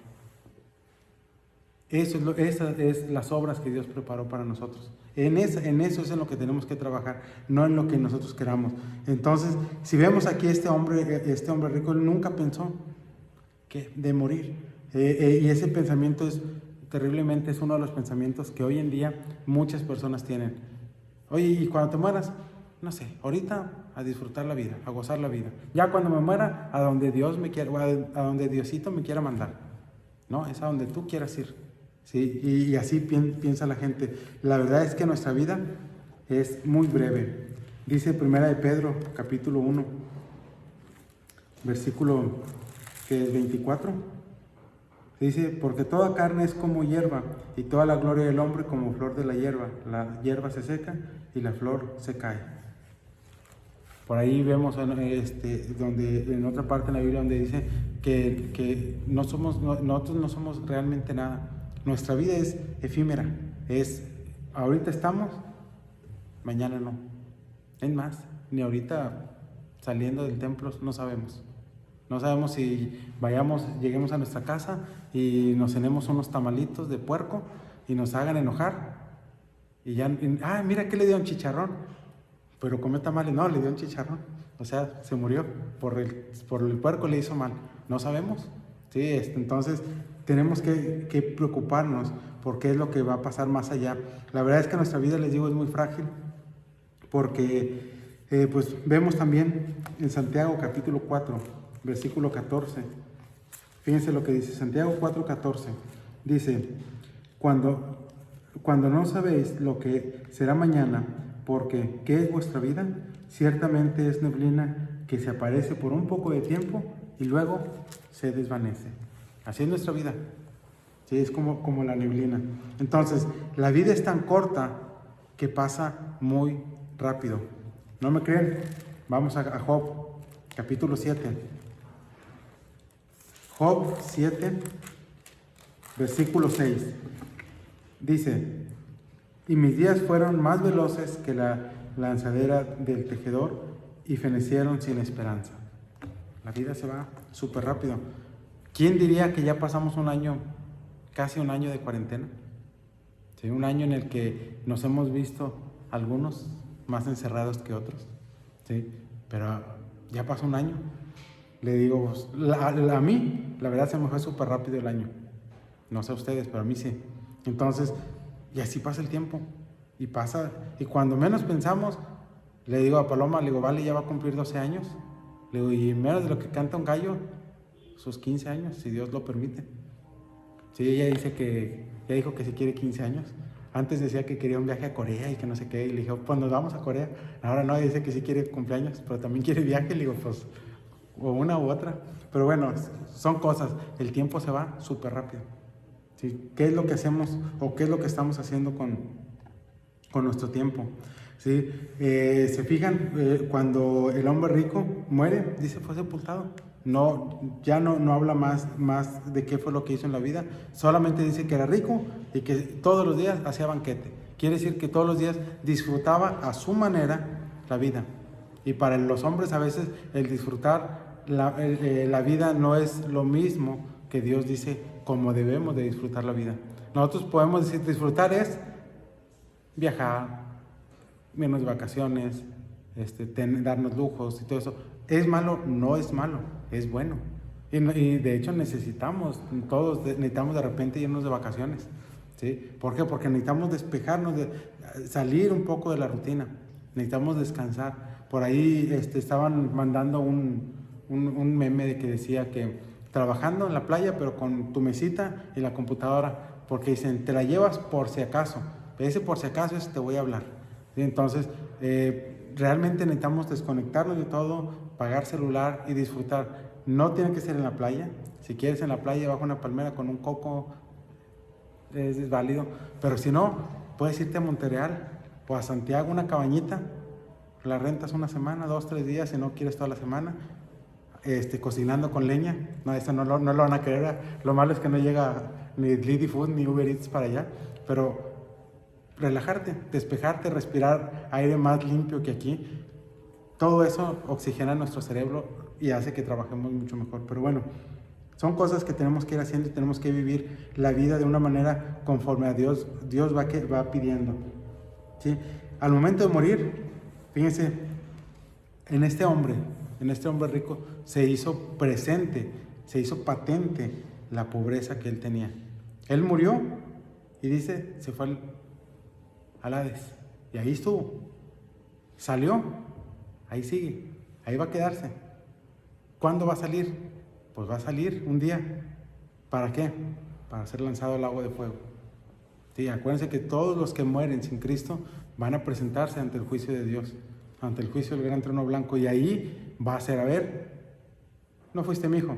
Speaker 1: Esas es las obras que Dios preparó para nosotros. En eso es en lo que tenemos que trabajar, no en lo que nosotros queramos. Entonces, si vemos aquí este hombre rico, él nunca pensó de morir. Y ese pensamiento terriblemente es uno de los pensamientos que hoy en día muchas personas tienen. Oye, y cuando te mueras, no sé, ahorita a disfrutar la vida, a gozar la vida. Ya cuando me muera, a donde Dios me quiera, a donde Diosito me quiera mandar. No, es a donde tú quieras ir. ¿Sí? Y así piensa la gente. La verdad es que nuestra vida es muy breve. Dice 1 de Pedro, capítulo 1, versículo 24. Dice, porque toda carne es como hierba, y toda la gloria del hombre como flor de la hierba. La hierba se seca y la flor se cae. Por ahí vemos donde en otra parte de la Biblia donde dice que nosotros no somos realmente nada. Nuestra vida es efímera, ahorita estamos, mañana no. Es más, ni ahorita saliendo del templo no sabemos. No sabemos si lleguemos a nuestra casa y nos cenemos unos tamalitos de puerco y nos hagan enojar. Y ya, mira que le dio un chicharrón, pero comió tamales, no, le dio un chicharrón. O sea, se murió, por el puerco le hizo mal. No sabemos. Sí, entonces tenemos que preocuparnos porque es lo que va a pasar más allá. La verdad es que nuestra vida, les digo, es muy frágil porque pues vemos también en Santiago capítulo 4, versículo 14. Fíjense lo que dice Santiago 4:14. Dice, cuando no sabéis lo que será mañana, porque ¿qué es vuestra vida? Ciertamente es neblina que se aparece por un poco de tiempo y luego se desvanece. Así es nuestra vida. Sí, es como la neblina. Entonces, la vida es tan corta que pasa muy rápido. ¿No me creen? Vamos a Job, capítulo 7. Job 7, versículo 6. Dice, y mis días fueron más veloces que la lanzadera del tejedor y fenecieron sin esperanza. La vida se va súper rápido. ¿Quién diría que ya pasamos un año, casi un año de cuarentena? ¿Sí? Un año en el que nos hemos visto algunos más encerrados que otros. ¿Sí? Pero ya pasó un año. Le digo, a mí, la verdad se me fue súper rápido el año. No sé a ustedes, pero a mí sí. Entonces, y así pasa el tiempo. Y pasa, y cuando menos pensamos, le digo a Paloma, le digo, vale, ya va a cumplir 12 años. Le digo, y menos de lo que canta un gallo, sus 15 años, si Dios lo permite. Sí, ella dijo que si quiere 15 años. Antes decía que quería un viaje a Corea y que no sé qué. Y le dije, pues nos vamos a Corea. Ahora no, dice que sí quiere cumpleaños, pero también quiere viaje. Le digo, pues, o una u otra. Pero bueno, son cosas. El tiempo se va súper rápido. ¿Sí? ¿Qué es lo que hacemos o qué es lo que estamos haciendo con con nuestro tiempo. ¿Sí? Se fijan, cuando el hombre rico muere, dice fue sepultado. No, ya no habla más de qué fue lo que hizo en la vida, solamente dice que era rico y que todos los días hacía banquete. Quiere decir que todos los días disfrutaba a su manera la vida. Y para los hombres a veces el disfrutar la vida no es lo mismo que Dios dice como debemos de disfrutar la vida. Nosotros podemos decir disfrutar es viajar, menos vacaciones, darnos lujos y todo eso. ¿Es malo? No es malo, es bueno. Y de hecho todos necesitamos de repente irnos de vacaciones. ¿Sí? ¿Por qué? Porque necesitamos despejarnos, salir un poco de la rutina, necesitamos descansar. Por ahí estaban mandando un meme de que decía que trabajando en la playa, pero con tu mesita y la computadora, porque dicen, te la llevas por si acaso. Ese por si acaso te voy a hablar. ¿Sí? Entonces, realmente necesitamos desconectarnos de todo, pagar celular y disfrutar. No tiene que ser en la playa. Si quieres en la playa, bajo una palmera con un coco, es válido. Pero si no, puedes irte a Montreal o a Santiago, una cabañita. La rentas una semana, 2, 3 días, si no quieres toda la semana. Cocinando con leña. No, eso no lo van a querer. Lo malo es que no llega ni Didi Food ni Uber Eats para allá. Pero relajarte, despejarte, respirar aire más limpio que aquí. Todo eso oxigena nuestro cerebro y hace que trabajemos mucho mejor. Pero bueno, son cosas que tenemos que ir haciendo y tenemos que vivir la vida de una manera conforme a Dios va pidiendo. ¿Sí? Al momento de morir, fíjense, en este hombre rico se hizo presente, se hizo patente la pobreza que él tenía. Él murió y dice, se fue al Hades, y ahí estuvo. Salió, ahí sigue, ahí va a quedarse. ¿Cuándo va a salir? Pues va a salir un día. ¿Para qué? Para ser lanzado al lago de fuego. Sí, acuérdense que todos los que mueren sin Cristo van a presentarse ante el juicio de Dios, ante el juicio del gran trono blanco, y ahí va a ser, a ver, no fuiste mi hijo.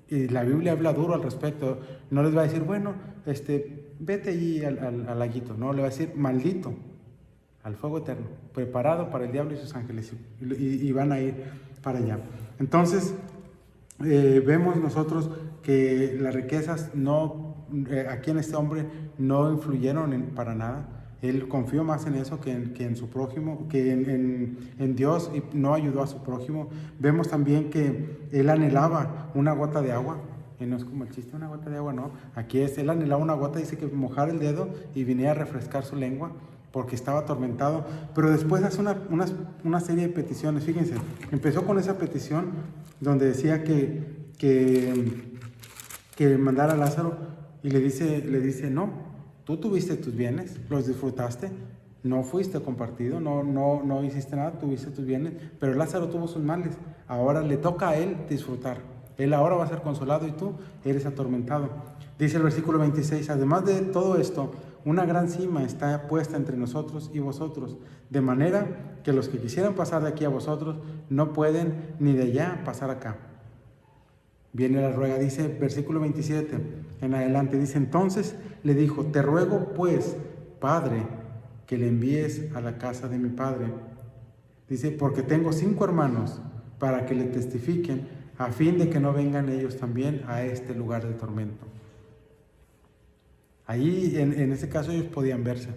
Speaker 1: Y la Biblia habla duro al respecto. No les va a decir, bueno, vete allí al laguito. No, le va a decir, maldito, al fuego eterno, preparado para el diablo y sus ángeles. Y van a ir para allá. Entonces, vemos nosotros que las riquezas aquí en este hombre no influyeron para nada. Él confió más en eso que en su prójimo, que en Dios, y no ayudó a su prójimo. Vemos también que él anhelaba una gota de agua, y no es como el chiste, una gota de agua, no. Aquí él anhelaba una gota, dice que mojar el dedo y viniera a refrescar su lengua, porque estaba atormentado. Pero después hace una serie de peticiones. Fíjense, empezó con esa petición donde decía que mandara a Lázaro, y le dice, no. Tú tuviste tus bienes, los disfrutaste, no fuiste compartido, no hiciste nada, tuviste tus bienes, pero Lázaro tuvo sus males. Ahora le toca a él disfrutar. Él ahora va a ser consolado y tú eres atormentado. Dice el versículo 26, además de todo esto, una gran cima está puesta entre nosotros y vosotros, de manera que los que quisieran pasar de aquí a vosotros no pueden ni de allá pasar acá. Viene la ruega, dice versículo 27 en adelante, dice, entonces le dijo, te ruego pues, Padre, que le envíes a la casa de mi padre. Dice, porque tengo 5 hermanos, para que le testifiquen, a fin de que no vengan ellos también a este lugar de tormento. Ahí, en ese caso, ellos podían verse.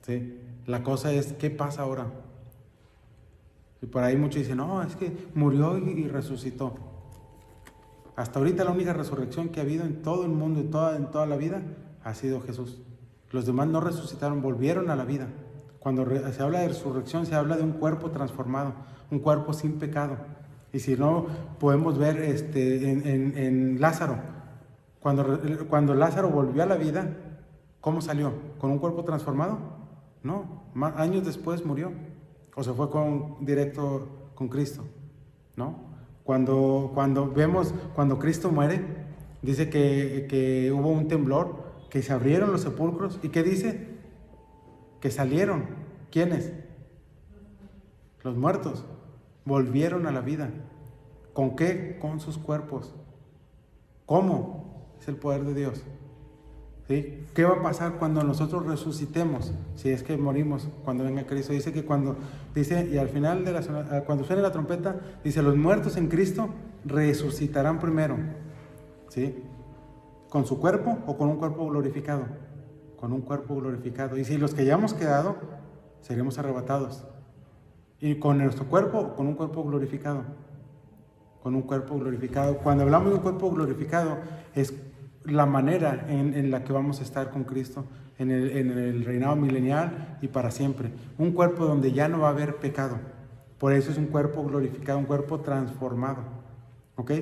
Speaker 1: ¿Sí? La cosa es, ¿qué pasa ahora? Y por ahí muchos dicen, no, es que murió y resucitó. Hasta ahorita la única resurrección que ha habido en todo el mundo, en toda la vida, ha sido Jesús. Los demás no resucitaron, volvieron a la vida. Cuando se habla de resurrección, se habla de un cuerpo transformado, un cuerpo sin pecado. Y si no, podemos ver en Lázaro. Cuando Lázaro volvió a la vida, ¿cómo salió? ¿Con un cuerpo transformado? No, años después murió. O se fue directo con Cristo, ¿no? Cuando Cristo muere, dice que hubo un temblor, que se abrieron los sepulcros, ¿y qué dice? Que salieron. ¿Quiénes? Los muertos. Volvieron a la vida. ¿Con qué? Con sus cuerpos. ¿Cómo? Es el poder de Dios. ¿sí? ¿Qué va a pasar cuando nosotros resucitemos? Si es que morimos cuando venga Cristo. Dice que y al final cuando suene la trompeta, dice, los muertos en Cristo resucitarán primero, ¿sí? ¿Con su cuerpo o con un cuerpo glorificado? Con un cuerpo glorificado. Y si los que ya hemos quedado, seremos arrebatados. ¿Y con nuestro cuerpo o con un cuerpo glorificado? Con un cuerpo glorificado. Cuando hablamos de un cuerpo glorificado, es la manera en la que vamos a estar con Cristo en el reinado milenial y para siempre. Un cuerpo donde ya no va a haber pecado. Por eso es un cuerpo glorificado, un cuerpo transformado. ¿Ok?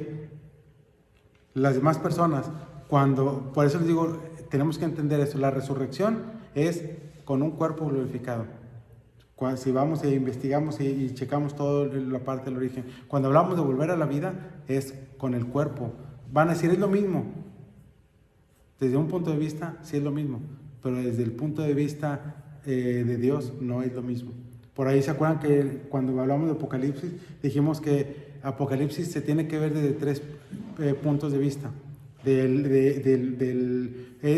Speaker 1: Las demás personas, por eso les digo, tenemos que entender eso. La resurrección es con un cuerpo glorificado. Si vamos e investigamos y checamos toda la parte del origen. Cuando hablamos de volver a la vida, es con el cuerpo. Van a decir, es lo mismo. Desde un punto de vista, sí es lo mismo. Pero desde el punto de vista de Dios, no es lo mismo. Por ahí se acuerdan que cuando hablamos de Apocalipsis, dijimos que Apocalipsis se tiene que ver desde tres puntos de vista.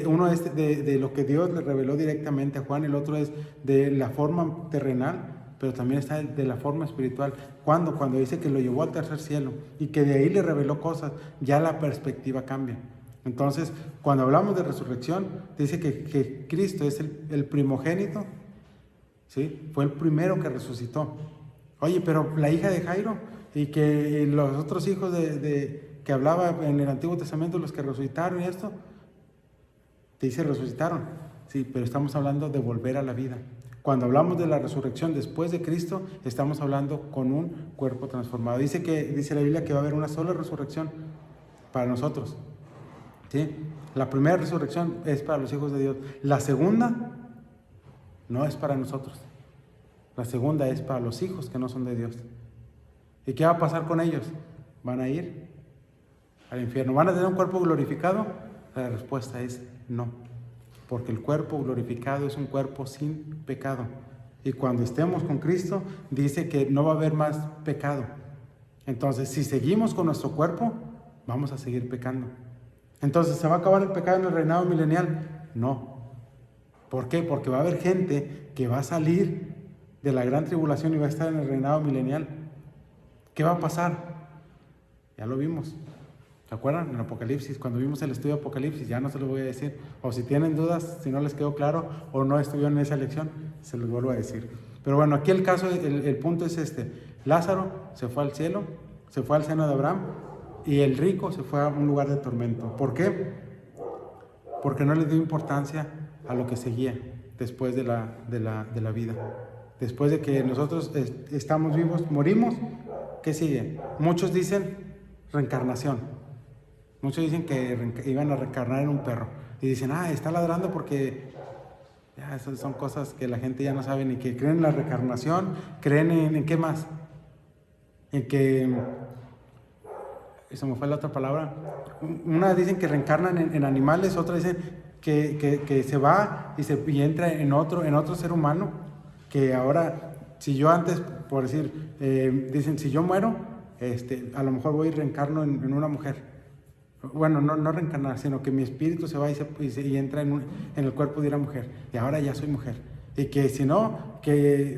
Speaker 1: Uno es de lo que Dios le reveló directamente a Juan, el otro es de la forma terrenal, pero también está de la forma espiritual. Cuando dice que lo llevó al tercer cielo y que de ahí le reveló cosas, ya la perspectiva cambia. Entonces, cuando hablamos de resurrección, dice que Cristo es el primogénito, ¿sí? Fue el primero que resucitó. Oye, pero la hija de Jairo y que los otros hijos que hablaba en el Antiguo Testamento, los que resucitaron y esto, te dice resucitaron, sí, pero estamos hablando de volver a la vida. Cuando hablamos de la resurrección después de Cristo, estamos hablando con un cuerpo transformado. Dice la Biblia que va a haber una sola resurrección para nosotros, ¿sí? La primera resurrección es para los hijos de Dios. La segunda no es para nosotros. La segunda es para los hijos que no son de Dios. ¿Y qué va a pasar con ellos? ¿Van a ir al infierno? ¿Van a tener un cuerpo glorificado? La respuesta es no, porque el cuerpo glorificado es un cuerpo sin pecado. Y cuando estemos con Cristo, dice que no va a haber más pecado. Entonces, si seguimos con nuestro cuerpo, vamos a seguir pecando. Entonces, ¿se va a acabar el pecado en el reinado milenial? No. ¿Por qué? Porque va a haber gente que va a salir de la gran tribulación y va a estar en el reinado milenial. ¿Qué va a pasar? Ya lo vimos. ¿Se acuerdan? En Apocalipsis, cuando vimos el estudio de Apocalipsis, ya no se los voy a decir. O si tienen dudas, si no les quedó claro o no estuvieron en esa lección, se los vuelvo a decir. Pero bueno, aquí el caso, el punto es este. Lázaro se fue al cielo, se fue al seno de Abraham, y el rico se fue a un lugar de tormento. ¿Por qué? Porque no le dio importancia a lo que seguía después de la vida. Después de que nosotros estamos vivos, morimos, ¿qué sigue? Muchos dicen reencarnación. Muchos dicen que iban a reencarnar en un perro. Y dicen, está ladrando porque ya, esas son cosas que la gente ya no sabe ni que creen en la reencarnación, creen en qué más. En que, se me fue la otra palabra. Una dicen que reencarnan en animales, otra dicen que se va y entra en otro ser humano. Que ahora, si yo antes, por decir, dicen, si yo muero, a lo mejor voy y reencarno en una mujer. Bueno, no reencarnar, sino que mi espíritu se va y entra en el cuerpo de una mujer. Y ahora ya soy mujer. Y que si no,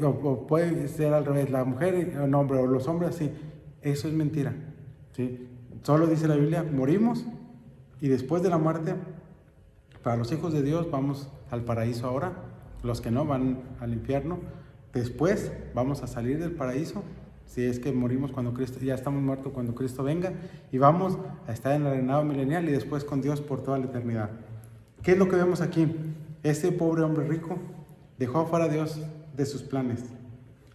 Speaker 1: o puede ser al revés, la mujer el hombre, o los hombres así. Eso es mentira, ¿sí? Solo dice la Biblia, morimos y después de la muerte, para los hijos de Dios vamos al paraíso ahora. Los que no van al infierno. Después vamos a salir del paraíso. Si es que morimos cuando Cristo, ya estamos muertos cuando Cristo venga, y vamos a estar en el reinado milenial y después con Dios por toda la eternidad. ¿Qué es lo que vemos aquí? Este pobre hombre rico dejó afuera a Dios de sus planes.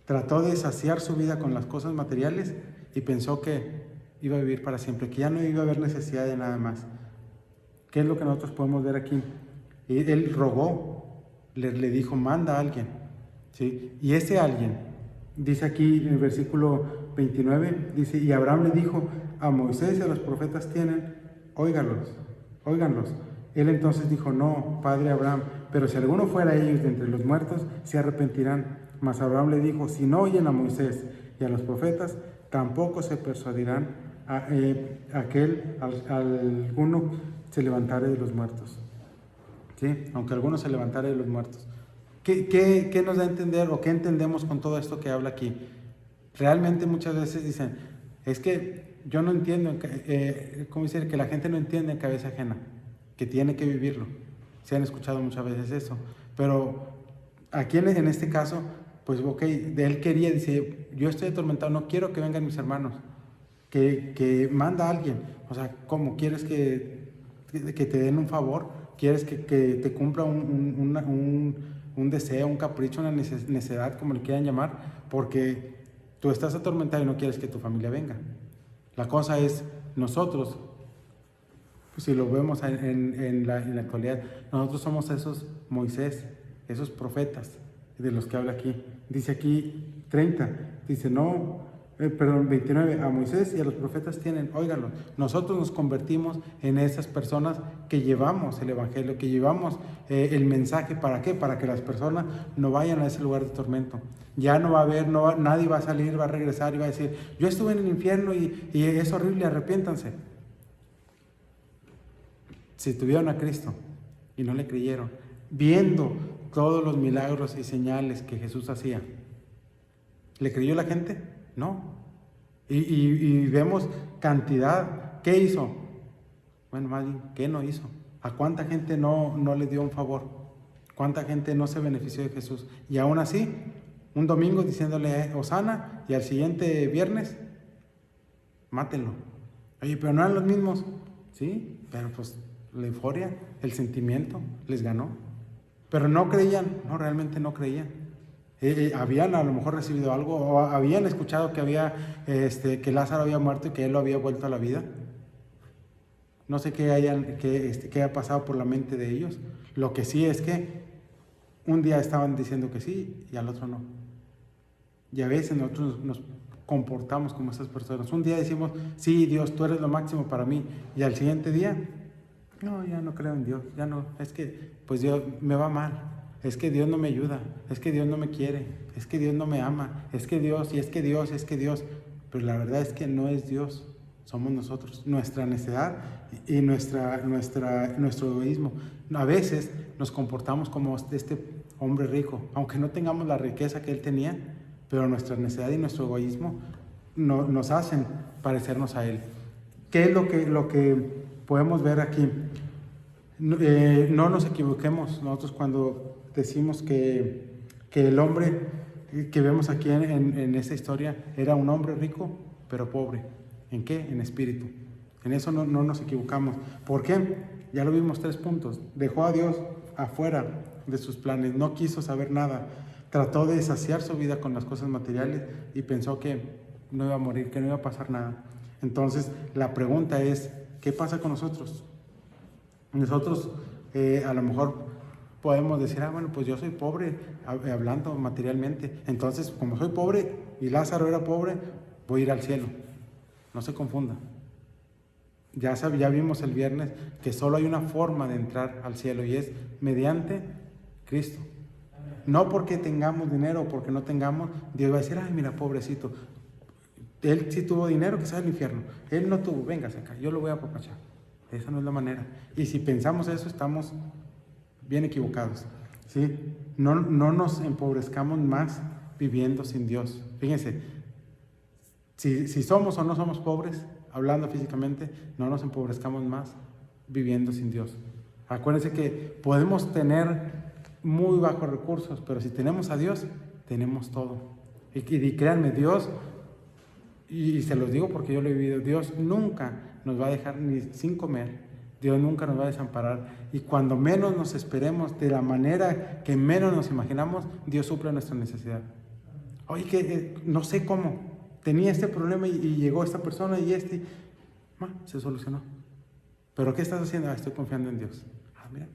Speaker 1: Trató de saciar su vida con las cosas materiales y pensó que iba a vivir para siempre, que ya no iba a haber necesidad de nada más. ¿Qué es lo que nosotros podemos ver aquí? Y él rogó, le dijo, manda a alguien, ¿sí? Y ese alguien, dice aquí en el versículo 29, dice, y Abraham le dijo, a Moisés y a los profetas tienen, óiganlos. Él entonces dijo, no, padre Abraham, pero si alguno fuera a ellos de entre los muertos, se arrepentirán. Mas Abraham le dijo, si no oyen a Moisés y a los profetas, tampoco se persuadirán alguno se levantare de los muertos. ¿sí? Aunque alguno se levantara de los muertos. ¿Qué nos da a entender o qué entendemos con todo esto que habla aquí? Realmente muchas veces dicen, es que yo no entiendo, ¿cómo decir? Que la gente no entiende en cabeza ajena, que tiene que vivirlo. Se han escuchado muchas veces eso, pero aquí en este caso, pues ok, él quería, dice, yo estoy atormentado, no quiero que vengan mis hermanos, que manda a alguien. O sea, ¿cómo? ¿Quieres que te den un favor? ¿Quieres que te cumpla un deseo, un capricho, una necesidad, como le quieran llamar? Porque tú estás atormentado y no quieres que tu familia venga. La cosa es, nosotros, si lo vemos en la actualidad, nosotros somos esos Moisés, esos profetas de los que habla aquí. Dice aquí 30, dice 29, a Moisés y a los profetas tienen, óiganlo, nosotros nos convertimos en esas personas que llevamos el evangelio, que llevamos el mensaje. ¿Para qué? Para que las personas no vayan a ese lugar de tormento. Ya no va a haber, nadie va a salir, va a regresar y va a decir, yo estuve en el infierno y es horrible, arrepiéntanse. Si tuvieron a Cristo y no le creyeron, viendo todos los milagros y señales que Jesús hacía, ¿le creyó la gente? No. Y vemos cantidad. ¿Qué hizo? Bueno, más bien, ¿qué no hizo? ¿A cuánta gente no le dio un favor? ¿Cuánta gente no se benefició de Jesús? Y aún así, un domingo diciéndole Hosana y al siguiente viernes, mátenlo. Oye, pero no eran los mismos. Sí, pero pues la euforia, el sentimiento les ganó. Pero no creían, no, realmente no creían. Habían a lo mejor recibido algo o habían escuchado que Lázaro había muerto y que él lo había vuelto a la vida. No sé qué haya pasado por la mente de ellos. Lo que sí es que un día estaban diciendo que sí y al otro no. Y a veces nosotros nos comportamos como esas personas. Un día decimos, sí, Dios, tú eres lo máximo para mí. Y al siguiente día, no, ya no creo en Dios. Ya no, es que pues Dios me va mal. Es que Dios no me ayuda, es que Dios no me quiere, es que Dios no me ama, es que Dios, y es que Dios, es que Dios. Pero la verdad es que no es Dios, somos nosotros, nuestra necedad y nuestro egoísmo. A veces nos comportamos como este hombre rico, aunque no tengamos la riqueza que él tenía, pero nuestra necedad y nuestro egoísmo nos hacen parecernos a él. ¿Qué es lo que podemos ver aquí? No nos equivoquemos nosotros cuando decimos que el hombre que vemos aquí en esta historia era un hombre rico, pero pobre. ¿En qué? En espíritu. En eso no nos equivocamos. ¿Por qué? Ya lo vimos 3 puntos. Dejó a Dios afuera de sus planes, no quiso saber nada. Trató de saciar su vida con las cosas materiales y pensó que no iba a morir, que no iba a pasar nada. Entonces, la pregunta es, ¿qué pasa con nosotros? Nosotros a lo mejor podemos decir, bueno, pues yo soy pobre hablando materialmente. Entonces, como soy pobre y Lázaro era pobre, voy a ir al cielo. No se confunda. Ya vimos el viernes que solo hay una forma de entrar al cielo y es mediante Cristo. No porque tengamos dinero o porque no tengamos, Dios va a decir, ay, mira, pobrecito. Él sí tuvo dinero, que sea el infierno. Él no tuvo, véngase acá, yo lo voy a apapachar. Esa no es la manera. Y si pensamos eso, estamos bien equivocados, ¿sí? No nos empobrezcamos más viviendo sin Dios. Fíjense, si somos o no somos pobres, hablando físicamente, no nos empobrezcamos más viviendo sin Dios. Acuérdense que podemos tener muy bajos recursos, pero si tenemos a Dios, tenemos todo. Y créanme, Dios, y se los digo porque yo lo he vivido, Dios nunca nos va a dejar ni sin comer. Dios nunca nos va a desamparar. Y cuando menos nos esperemos, de la manera que menos nos imaginamos, Dios suple nuestra necesidad. Oye, que no sé cómo, tenía este problema y llegó esta persona y se solucionó. ¿Pero qué estás haciendo? Estoy confiando en Dios. Mira.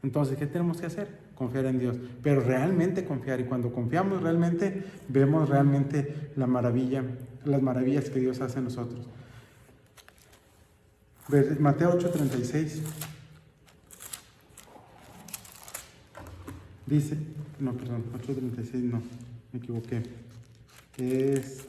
Speaker 1: Entonces, ¿qué tenemos que hacer? Confiar en Dios. Pero realmente confiar. Y cuando confiamos realmente, vemos realmente las maravillas que Dios hace en nosotros. Mateo 8:36 dice, 8:36 no, me equivoqué. Es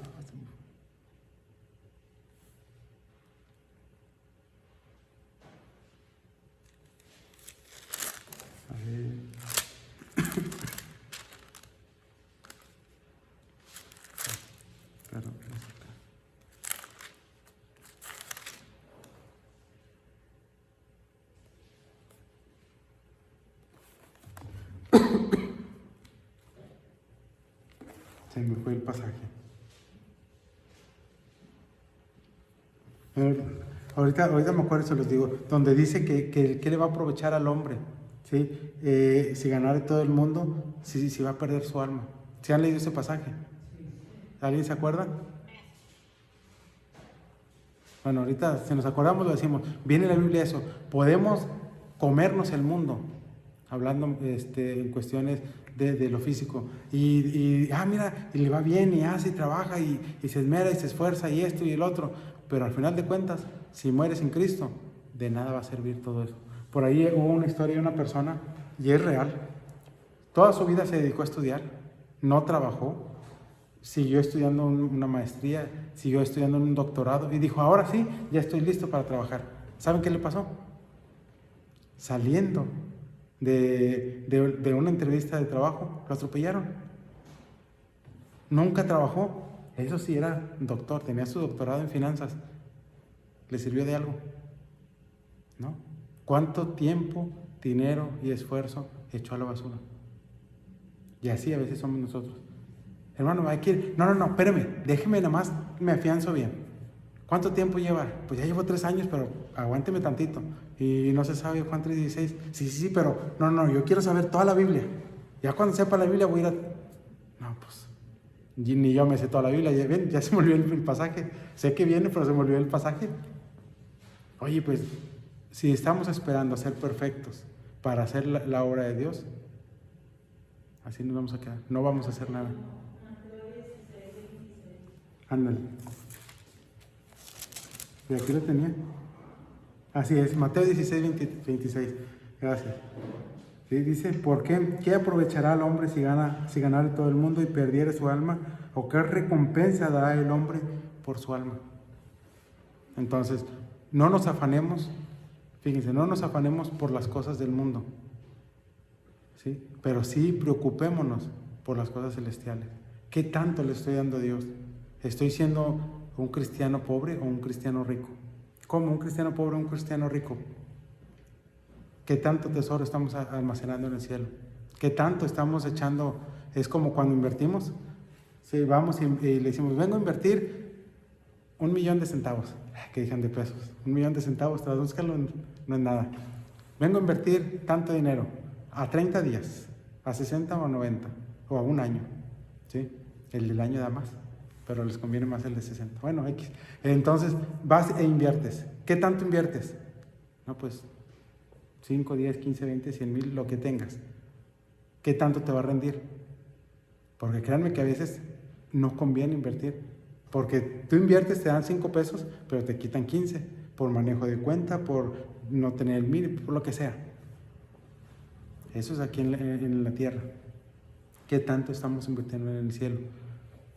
Speaker 1: Se me fue el pasaje. Ahorita me acuerdo y se los digo, donde dice que le va a aprovechar al hombre, ¿sí? Si ganare todo el mundo, si va a perder su alma. ¿Sí han leído ese pasaje? ¿Alguien se acuerda? Bueno, ahorita si nos acordamos lo decimos. Viene la Biblia eso, podemos comernos el mundo, hablando en cuestiones de lo físico. Mira, y le va bien, y hace, y trabaja, y se esmera, y se esfuerza, y esto y el otro. Pero al final de cuentas, si mueres sin Cristo, de nada va a servir todo eso. Por ahí hubo una historia de una persona, y es real. Toda su vida se dedicó a estudiar, no trabajó, siguió estudiando una maestría, siguió estudiando un doctorado, y dijo, ahora sí, ya estoy listo para trabajar. ¿Saben qué le pasó? Saliendo de una entrevista de trabajo, lo atropellaron. Nunca trabajó. Eso sí, era doctor, tenía su doctorado en finanzas. ¿Le sirvió de algo? ¿No? ¿Cuánto tiempo, dinero y esfuerzo echó a la basura? Y así a veces somos nosotros. Hermano, hay que ir. No, espérame, déjeme nada más, me afianzo bien. ¿Cuánto tiempo lleva? Pues ya llevo 3 años, pero aguánteme tantito. Y no se sabe Juan 3:16. Sí, pero no, yo quiero saber toda la Biblia. Ya cuando sepa la Biblia voy a ir a... No, pues... Ni yo me sé toda la Biblia, ya se me olvidó el pasaje. Sé que viene, pero se me olvidó el pasaje. Oye, pues, si estamos esperando a ser perfectos para hacer la obra de Dios, así nos vamos a quedar. No vamos a hacer nada. Ándale. ¿Y aquí lo tenía? Así es, Mateo 16:26. Gracias. ¿Sí? Dice, ¿por qué? ¿Qué aprovechará el hombre si ganare todo el mundo y perdiere su alma? ¿O qué recompensa dará el hombre por su alma? Entonces, no nos afanemos, fíjense, no nos afanemos por las cosas del mundo, ¿sí? Pero sí preocupémonos por las cosas celestiales. ¿Qué tanto le estoy dando a Dios? ¿Estoy siendo un cristiano pobre o un cristiano rico? ¿Cómo? ¿Un cristiano pobre o un cristiano rico? ¿Qué tanto tesoro estamos almacenando en el cielo? ¿Qué tanto estamos echando? Es como cuando invertimos. Si vamos y le decimos, vengo a invertir 1,000,000 de centavos, que digan de pesos. 1,000,000 de centavos, tradúzcalo, no es nada. Vengo a invertir tanto dinero, a 30 días, a 60 o 90, o a un año. ¿Sí? El del año da más, pero les conviene más el de 60. Bueno, X. Entonces, vas e inviertes. ¿Qué tanto inviertes? No, pues 5, 10, 15, 20, 100,000, lo que tengas. ¿Qué tanto te va a rendir? Porque créanme que a veces no conviene invertir. Porque tú inviertes, te dan 5 pesos, pero te quitan 15 por manejo de cuenta, por no tener el MIR, por lo que sea. Eso es aquí en la tierra. ¿Qué tanto estamos invirtiendo en el cielo?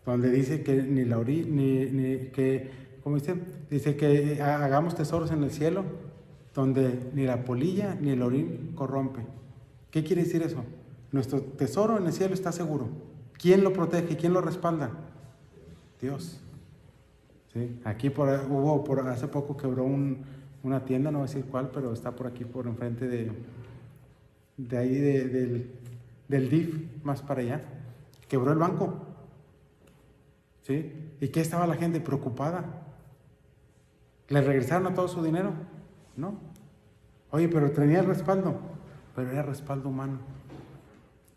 Speaker 1: Donde dice que ¿cómo dice? Dice que hagamos tesoros en el cielo, donde ni la polilla ni el orín corrompe. ¿Qué quiere decir eso? Nuestro tesoro en el cielo está seguro. ¿Quién lo protege? ¿Quién lo respalda? Dios. ¿Sí? Aquí hace poco quebró una tienda, no voy a decir cuál, pero está por aquí, por enfrente de ahí del DIF, más para allá. Quebró el banco. ¿Sí? ¿Y qué estaba la gente preocupada? ¿Le regresaron a todo su dinero? No. Oye, pero tenía el respaldo, pero era respaldo humano.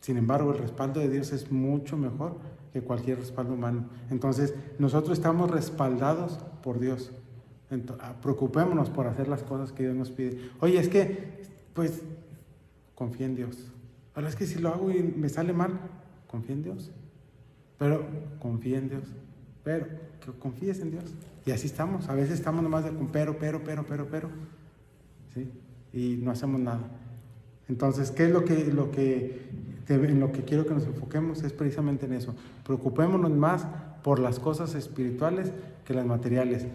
Speaker 1: Sin embargo, el respaldo de Dios es mucho mejor que cualquier respaldo humano. Entonces, nosotros estamos respaldados por Dios. Preocupémonos por hacer las cosas que Dios nos pide. Oye, es que, pues, confía en Dios. Ahora es que si lo hago y me sale mal, confía en Dios. Pero confía en Dios. Pero que confíes en Dios. Y así estamos. A veces estamos nomás de pero. ¿Sí? Y no hacemos nada. Entonces, ¿qué es en lo que quiero que nos enfoquemos? Es precisamente en eso. Preocupémonos más por las cosas espirituales que las materiales.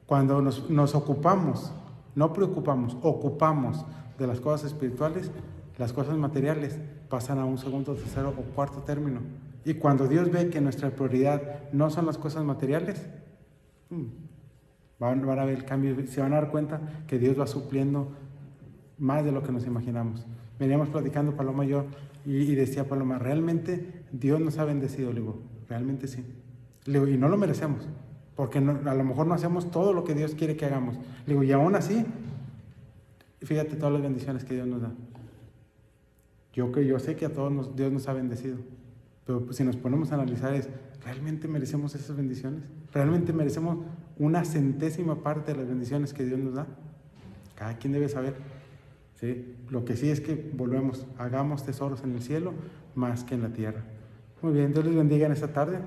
Speaker 1: Cuando nos ocupamos, no preocupamos, ocupamos de las cosas espirituales, las cosas materiales pasan a un segundo, tercero o cuarto término. Y cuando Dios ve que nuestra prioridad no son las cosas materiales, van a ver el cambio, se van a dar cuenta que Dios va supliendo más de lo que nos imaginamos. Veníamos platicando Paloma y yo, y decía Paloma, realmente Dios nos ha bendecido. Le digo, realmente sí. Le digo, y no lo merecemos, porque a lo mejor no hacemos todo lo que Dios quiere que hagamos. Le digo, y aún así, fíjate todas las bendiciones que Dios nos da. Yo sé que a todos Dios nos ha bendecido, pero pues, si nos ponemos a analizar ¿realmente merecemos esas bendiciones? ¿Realmente merecemos una centésima parte de las bendiciones que Dios nos da? Cada quien debe saber. ¿Sí? Lo que sí es que volvemos, hagamos tesoros en el cielo más que en la tierra. Muy bien, Dios les bendiga en esta tarde.